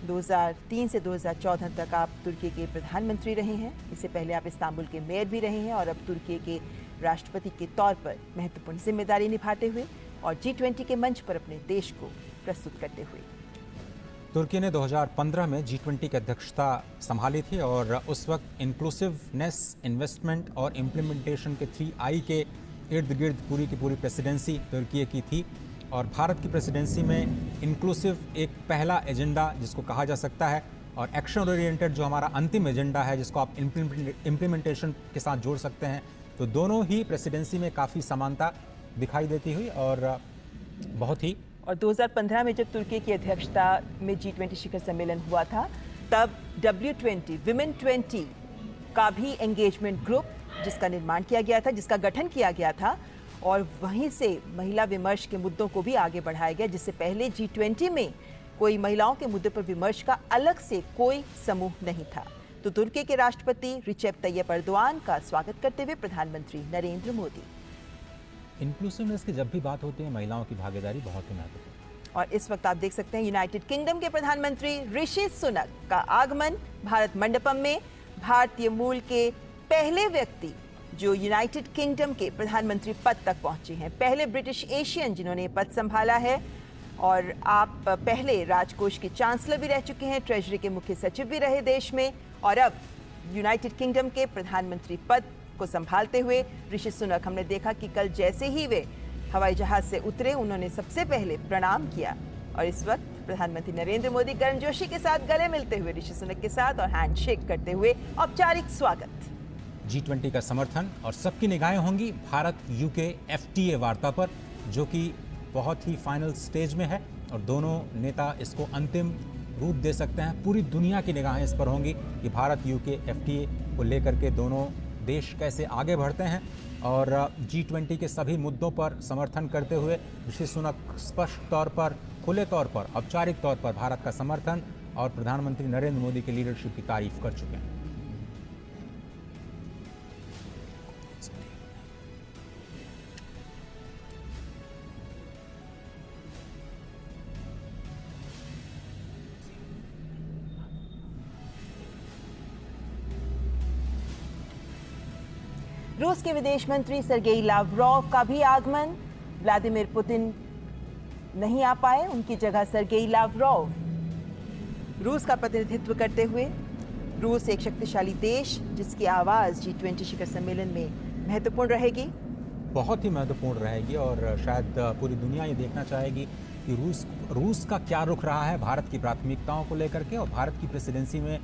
2003 से 2014 तक आप तुर्की के प्रधानमंत्री रहे हैं। इससे पहले आप इस्तांबुल के मेयर भी रहे हैं और अब तुर्की के राष्ट्रपति के तौर पर महत्वपूर्ण जिम्मेदारी निभाते हुए और G20 के मंच पर अपने देश को प्रस्तुत करते हुए। तुर्की ने 2015 में G20 की अध्यक्षता संभाली थी और उस वक्त इंक्लूसिवनेस, इन्वेस्टमेंट और इम्प्लीमेंटेशन के 3I के इर्द गिर्द पूरी की पूरी प्रेसिडेंसी तुर्की की थी। और भारत की प्रेसिडेंसी में इंक्लूसिव एक पहला एजेंडा जिसको कहा जा सकता है और एक्शन ओरिएंटेड जो हमारा अंतिम एजेंडा है जिसको आप इम्प्लीमेंटेशन के साथ जोड़ सकते हैं। तो दोनों ही प्रेसिडेंसी में काफ़ी समानता दिखाई देती हुई और बहुत ही। और 2015 में जब तुर्की की अध्यक्षता में G20 शिखर सम्मेलन हुआ था तब W20 विमेन 20 का भी एंगेजमेंट ग्रुप जिसका निर्माण किया गया था, जिसका गठन किया गया था और वहीं से महिला विमर्श के मुद्दों को भी आगे बढ़ाया गया, जिससे पहले G20 में कोई महिलाओं के मुद्दे पर विमर्श का अलग से कोई समूह नहीं था। तो तुर्की के राष्ट्रपति रिसेप तैयप एर्दोआन का स्वागत करते हुए प्रधानमंत्री नरेंद्र मोदी। इंक्लूसिवनेस की जब भी बात होती है महिलाओं की भागीदारी बहुत ही महत्वपूर्ण। और इस वक्त आप देख सकते हैं यूनाइटेड किंगडम के प्रधानमंत्री ऋषि सुनक का आगमन भारत मंडपम में। भारतीय मूल के पहले व्यक्ति जो यूनाइटेड किंगडम के प्रधानमंत्री पद तक पहुंचे हैं, पहले ब्रिटिश एशियन जिन्होंने पद संभाला है। और आप पहले राजकोष के चांसलर भी रह चुके हैं, ट्रेजरी के मुख्य सचिव भी रहे देश में और अब यूनाइटेड किंगडम के प्रधानमंत्री पद को संभालते हुए ऋषि सुनक, हमने देखा कि कल जैसे ही वे हवाई जहाज से उतरे उन्होंने सबसे पहले प्रणाम किया और इस वक्त प्रधानमंत्री नरेंद्र मोदी गर्मजोशी के साथ गले मिलते हुए ऋषि सुनक के साथ और हैंडशेक करते हुए औपचारिक स्वागत। G20 का समर्थन और सबकी निगाहें होंगी भारत यूके FTA वार्ता पर जो कि बहुत ही फाइनल स्टेज में है और दोनों नेता इसको अंतिम रूप दे सकते हैं। पूरी दुनिया की निगाहें इस पर होंगी कि भारत यूके FTA को लेकर के दोनों देश कैसे आगे बढ़ते हैं और G20 के सभी मुद्दों पर समर्थन करते हुए ऋषि सुनक स्पष्ट तौर पर, खुले तौर पर, औपचारिक तौर पर भारत का समर्थन और प्रधानमंत्री नरेंद्र मोदी की लीडरशिप की तारीफ कर चुके हैं। रूस के विदेश मंत्री सर्गेई लावरोव का भी आगमन। व्लादिमीर पुतिन नहीं आ पाए, उनकी जगह सर्गेई लावरोव रूस का प्रतिनिधित्व करते हुए। रूस एक शक्तिशाली देश जिसकी आवाज़ G20 शिखर सम्मेलन में महत्वपूर्ण रहेगी, बहुत ही महत्वपूर्ण रहेगी और शायद पूरी दुनिया ये देखना चाहेगी कि रूस का क्या रुख रहा है भारत की प्राथमिकताओं को लेकर के और भारत की प्रेसिडेंसी में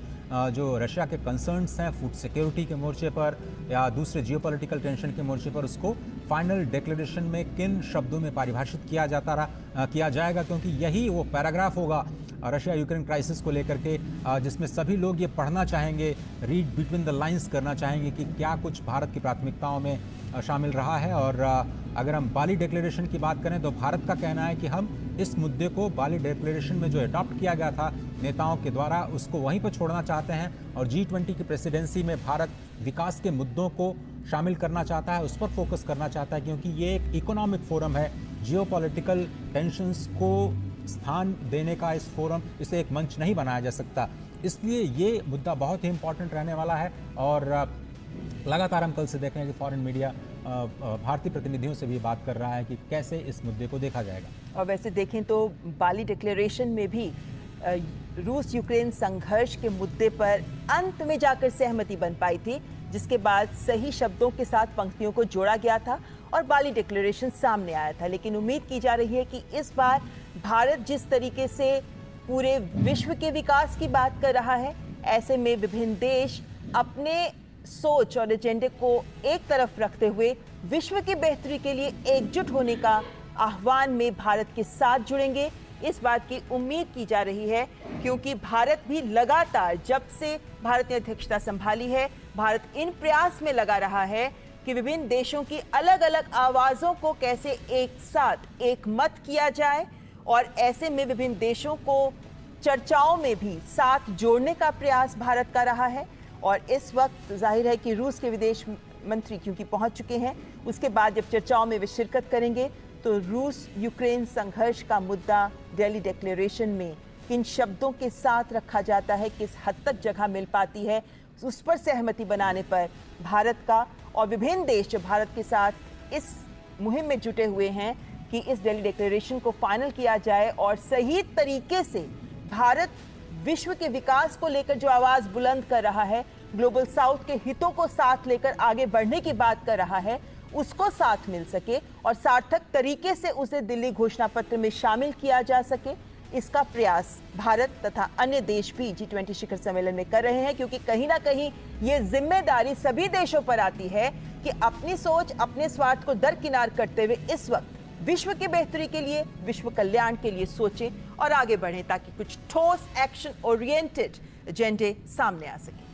जो रशिया के कंसर्न्स हैं फूड सिक्योरिटी के मोर्चे पर या दूसरे जियोपॉलिटिकल टेंशन के मोर्चे पर उसको फाइनल डिक्लेरेशन में किन शब्दों में परिभाषित किया जाएगा, क्योंकि यही वो पैराग्राफ होगा रशिया यूक्रेन क्राइसिस को लेकर के जिसमें सभी लोग ये पढ़ना चाहेंगे, रीड बिटवीन द लाइंस करना चाहेंगे कि क्या कुछ भारत की प्राथमिकताओं में शामिल रहा है। और अगर हम बाली डिक्लेरेशन की बात करें तो भारत का कहना है कि हम इस मुद्दे को बाली डिक्लेरेशन में जो अडॉप्ट किया गया था नेताओं के द्वारा उसको वहीं पर छोड़ना चाहते हैं और G20 की प्रेसिडेंसी में भारत विकास के मुद्दों को शामिल करना चाहता है, उस पर फोकस करना चाहता है क्योंकि ये एक इकोनॉमिक फोरम है। जियोपॉलिटिकल टेंशंस को स्थान देने का इस फोरम, इसे एक मंच नहीं बनाया जा सकता, इसलिए ये मुद्दा बहुत ही इंपॉर्टेंट रहने वाला है। और लगातार हम कल से देख रहे हैं कि फॉरेन मीडिया भारतीय प्रतिनिधियों से भी बात कर रहा है कि कैसे इस मुद्दे को देखा जाएगा। और वैसे देखें तो बाली डिक्लेरेशन में भी रूस यूक्रेन संघर्ष के मुद्दे पर अंत में जाकर सहमति बन पाई थी, जिसके बाद सही शब्दों के साथ पंक्तियों को जोड़ा गया था और बाली डिक्लेरेशन सामने आया था। लेकिन उम्मीद की जा रही है कि इस बार भारत जिस तरीके से पूरे विश्व के विकास की बात कर रहा है, ऐसे में विभिन्न देश अपने सोच और एजेंडे को एक तरफ रखते हुए विश्व की बेहतरी के लिए एकजुट होने का आह्वान में भारत के साथ जुड़ेंगे। इस बात की उम्मीद की जा रही है क्योंकि भारत भी लगातार जब से भारत ने अध्यक्षता संभाली है, भारत इन प्रयास में लगा रहा है कि विभिन्न देशों की अलग अलग आवाजों को कैसे एक साथ एक मत किया जाए और ऐसे में विभिन्न देशों को चर्चाओं में भी साथ जोड़ने का प्रयास भारत का रहा है। और इस वक्त जाहिर है कि रूस के विदेश मंत्री क्योंकि पहुंच चुके हैं। उसके बाद जब चर्चाओं में वे शिरकत करेंगे तो रूस यूक्रेन संघर्ष का मुद्दा दिल्ली डिक्लेरेशन में किन शब्दों के साथ रखा जाता है, किस हद तक जगह मिल पाती है, उस पर सहमति बनाने पर भारत का और विभिन्न देश जो भारत के साथ इस मुहिम में जुटे हुए हैं कि इस दिल्ली डिक्लेरेशन को फाइनल किया जाए और सही तरीके से भारत विश्व के विकास को लेकर जो आवाज बुलंद कर रहा है, ग्लोबल साउथ के हितों को साथ लेकर आगे बढ़ने की बात कर रहा है, उसको साथ मिल सके और सार्थक तरीके से उसे दिल्ली घोषणा पत्र में शामिल किया जा सके, इसका प्रयास भारत तथा अन्य देश भी G20 शिखर सम्मेलन में कर रहे हैं। क्योंकि कहीं ना कहीं ये जिम्मेदारी सभी देशों पर आती है कि अपनी सोच, अपने स्वार्थ को दरकिनार करते हुए इस वक्त विश्व की बेहतरी के लिए, विश्व कल्याण के लिए सोचें और आगे बढ़ें ताकि कुछ ठोस एक्शन ओरिएंटेड एजेंडे सामने आ सके।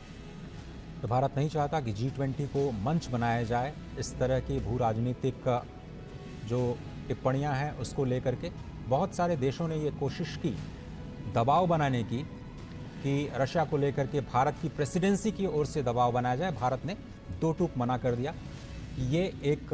तो भारत नहीं चाहता कि G20 को मंच बनाया जाए इस तरह की भू राजनीतिक जो टिप्पणियां हैं उसको लेकर के। बहुत सारे देशों ने ये कोशिश की दबाव बनाने की कि रशिया को लेकर के भारत की प्रेसिडेंसी की ओर से दबाव बनाया जाए। भारत ने दो टूक मना कर दिया। ये एक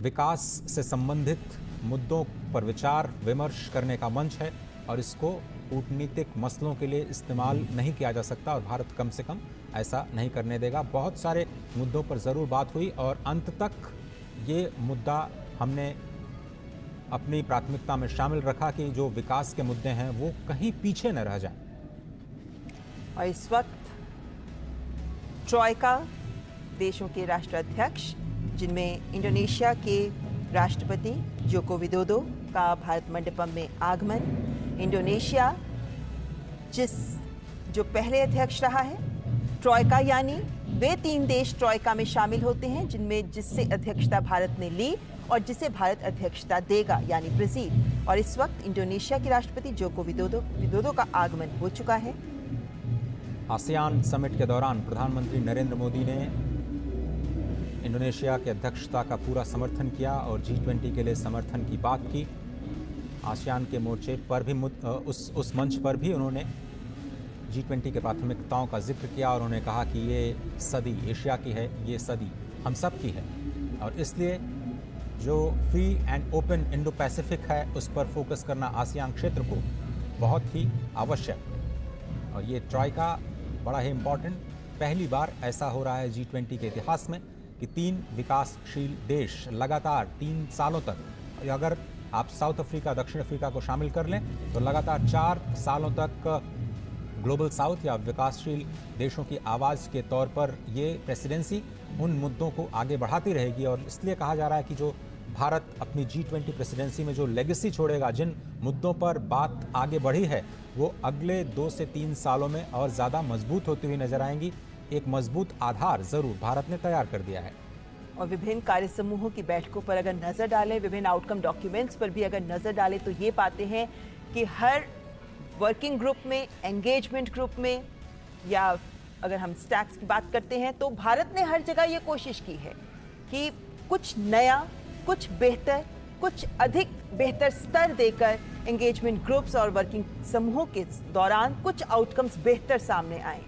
विकास से संबंधित मुद्दों पर विचार विमर्श करने का मंच है और इसको कूटनीतिक मसलों के लिए इस्तेमाल नहीं किया जा सकता और भारत कम से कम ऐसा नहीं करने देगा। बहुत सारे मुद्दों पर ज़रूर बात हुई और अंत तक ये मुद्दा हमने अपनी प्राथमिकता में शामिल रखा कि जो विकास के मुद्दे हैं वो कहीं पीछे न रह जाएं। और इस वक्त ट्रॉयका देशों के राष्ट्राध्यक्ष जिनमें इंडोनेशिया के राष्ट्रपति जोको विदोदो का भारत मंडपम में आगमन। इंडोनेशिया जो पहले अध्यक्ष रहा है ट्रॉयका, यानी वे 3 देश ट्रॉयका में शामिल होते हैं जिससे अध्यक्षता भारत ने ली और जिसे भारत अध्यक्षता देगा, यानी ब्राजील। और इस वक्त इंडोनेशिया के राष्ट्रपति जोको विदोदो का आगमन हो चुका है। आसियान समिट के दौरान प्रधानमंत्री नरेंद्र मोदी ने इंडोनेशिया की अध्यक्षता का पूरा समर्थन किया और G20 के लिए समर्थन की बात की। आसियान के मोर्चे पर भी उस मंच पर भी उन्होंने G20 के प्राथमिकताओं का जिक्र किया और उन्होंने कहा कि ये सदी एशिया की है, ये सदी हम सब की है और इसलिए जो free and open Indo Pacific है उस पर फोकस करना आसियान क्षेत्र को बहुत ही आवश्यक। और ये ट्रॉयका बड़ा ही इम्पॉर्टेंट, पहली बार ऐसा हो रहा है G20 के इतिहास में कि 3 विकासशील देश लगातार 3 सालों तक, अगर आप साउथ अफ्रीका, दक्षिण अफ्रीका को शामिल कर लें तो लगातार 4 सालों तक ग्लोबल साउथ या विकासशील देशों की आवाज़ के तौर पर ये प्रेसिडेंसी उन मुद्दों को आगे बढ़ाती रहेगी। और इसलिए कहा जा रहा है कि जो भारत अपनी G20 प्रेसिडेंसी में जो लेगेसी छोड़ेगा, जिन मुद्दों पर बात आगे बढ़ी है वो अगले 2 से 3 सालों में और ज़्यादा मजबूत होती हुई नजर आएंगी। एक मजबूत आधार ज़रूर भारत ने तैयार कर दिया है। और विभिन्न कार्य समूहों की बैठकों पर अगर नजर डालें, विभिन्न आउटकम डॉक्यूमेंट्स पर भी अगर नजर डालें तो ये पाते हैं कि हर वर्किंग ग्रुप में, एंगेजमेंट ग्रुप में, या अगर हम स्टैक्स की बात करते हैं तो भारत ने हर जगह ये कोशिश की है कि कुछ नया, कुछ बेहतर, कुछ अधिक बेहतर स्तर देकर एंगेजमेंट ग्रुप्स और वर्किंग समूहों के दौरान कुछ आउटकम्स बेहतर सामने आए।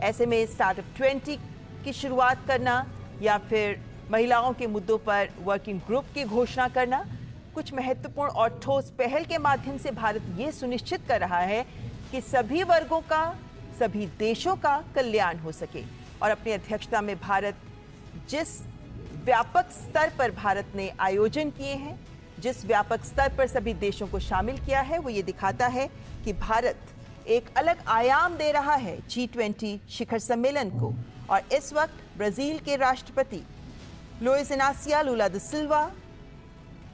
ऐसे में स्टार्टअप 20 की शुरुआत करना या फिर महिलाओं के मुद्दों पर वर्किंग ग्रुप की घोषणा करना, कुछ महत्वपूर्ण और ठोस पहल के माध्यम से भारत ये सुनिश्चित कर रहा है कि सभी वर्गों का, सभी देशों का कल्याण हो सके। और अपनी अध्यक्षता में भारत जिस व्यापक स्तर पर भारत ने आयोजन किए हैं, जिस व्यापक स्तर पर सभी देशों को शामिल किया है, वो ये दिखाता है कि भारत एक अलग आयाम दे रहा है G20 शिखर सम्मेलन को। और इस वक्त ब्राजील के राष्ट्रपति लुइस इनासियो लुला दा सिल्वा,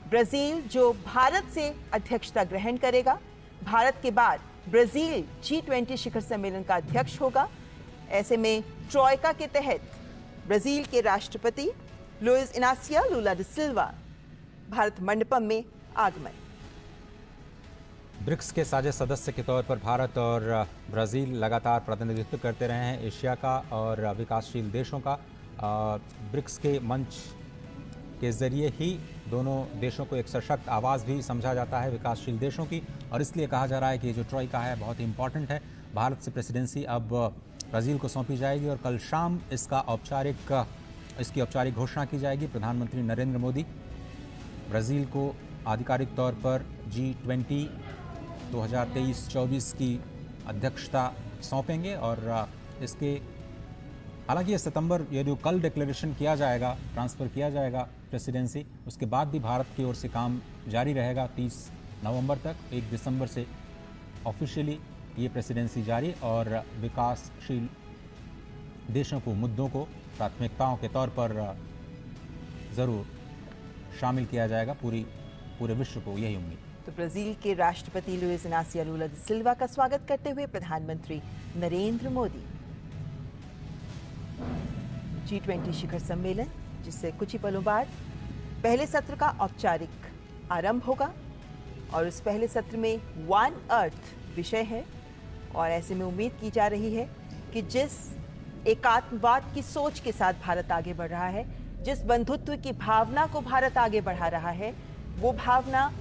ब्राजील जो भारत से अध्यक्षता ग्रहण करेगा, भारत के बाद ब्राजील G20 शिखर सम्मेलन का अध्यक्ष होगा। ऐसे में ट्रॉयका के तहत ब्राजील के राष्ट्रपति लुइस इनासियो लुला दा सिल्वा भारत मंडपम में आगमन। ब्रिक्स के साझे सदस्य के तौर पर भारत और ब्राज़ील लगातार प्रतिनिधित्व करते रहे हैं एशिया का और विकासशील देशों का। ब्रिक्स के मंच के ज़रिए ही दोनों देशों को एक सशक्त आवाज़ भी समझा जाता है विकासशील देशों की, और इसलिए कहा जा रहा है कि ये जो ट्रॉयका है बहुत ही इम्पॉर्टेंट है। भारत से प्रेसिडेंसी अब ब्राज़ील को सौंपी जाएगी और कल शाम इसका औपचारिक इसकी औपचारिक घोषणा की जाएगी। प्रधानमंत्री नरेंद्र मोदी ब्राज़ील को आधिकारिक तौर पर G20 2023-24 की अध्यक्षता सौंपेंगे और इसके हालांकि ये सितंबर ये जो कल डिक्लेरेशन किया जाएगा, ट्रांसफ़र किया जाएगा प्रेसिडेंसी, उसके बाद भी भारत की ओर से काम जारी रहेगा 30 नवंबर तक। 1 दिसंबर से ऑफिशियली ये प्रेसिडेंसी जारी और विकासशील देशों को, मुद्दों को प्राथमिकताओं के तौर पर ज़रूर शामिल किया जाएगा। पूरे विश्व को यही उम्मीद। तो ब्राजील के राष्ट्रपति लुइस इनासियो लुला दा सिल्वा का स्वागत करते हुए प्रधानमंत्री नरेंद्र मोदी। G20 शिखर सम्मेलन, जिससे कुछ ही पलों बाद पहले सत्र का औपचारिक आरंभ होगा और उस पहले सत्र में वन अर्थ विषय है और ऐसे में उम्मीद की जा रही है कि जिस एकात्मवाद की सोच के साथ भारत आगे बढ़ रहा है, जिस बंधुत्व की भावना को भारत आगे बढ़ा रहा है, वो भावना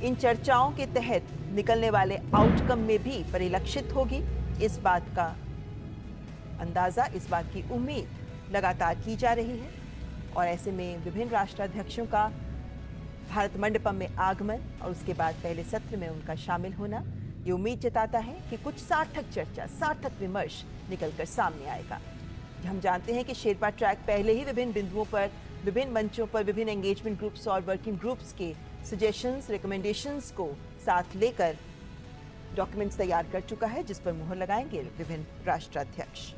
इन चर्चाओं के तहत निकलने वाले आउटकम में भी परिलक्षित होगी। इस बात का अंदाजा, इस बात की उम्मीद लगातार की जा रही है और ऐसे में विभिन्न राष्ट्राध्यक्षों का भारत मंडपम में आगमन और उसके बाद पहले सत्र में उनका शामिल होना ये उम्मीद जताता है कि कुछ सार्थक चर्चा, सार्थक विमर्श निकलकर सामने आएगा। हम जानते हैं कि शेरपा ट्रैक पहले ही विभिन्न बिंदुओं पर, विभिन्न मंचों पर, विभिन्न एंगेजमेंट ग्रुप्स और वर्किंग ग्रुप्स के सजेशंस, रिकमेंडेशंस को साथ लेकर डॉक्यूमेंट्स तैयार कर चुका है, जिस पर मुहर लगाएंगे विभिन्न राष्ट्राध्यक्ष।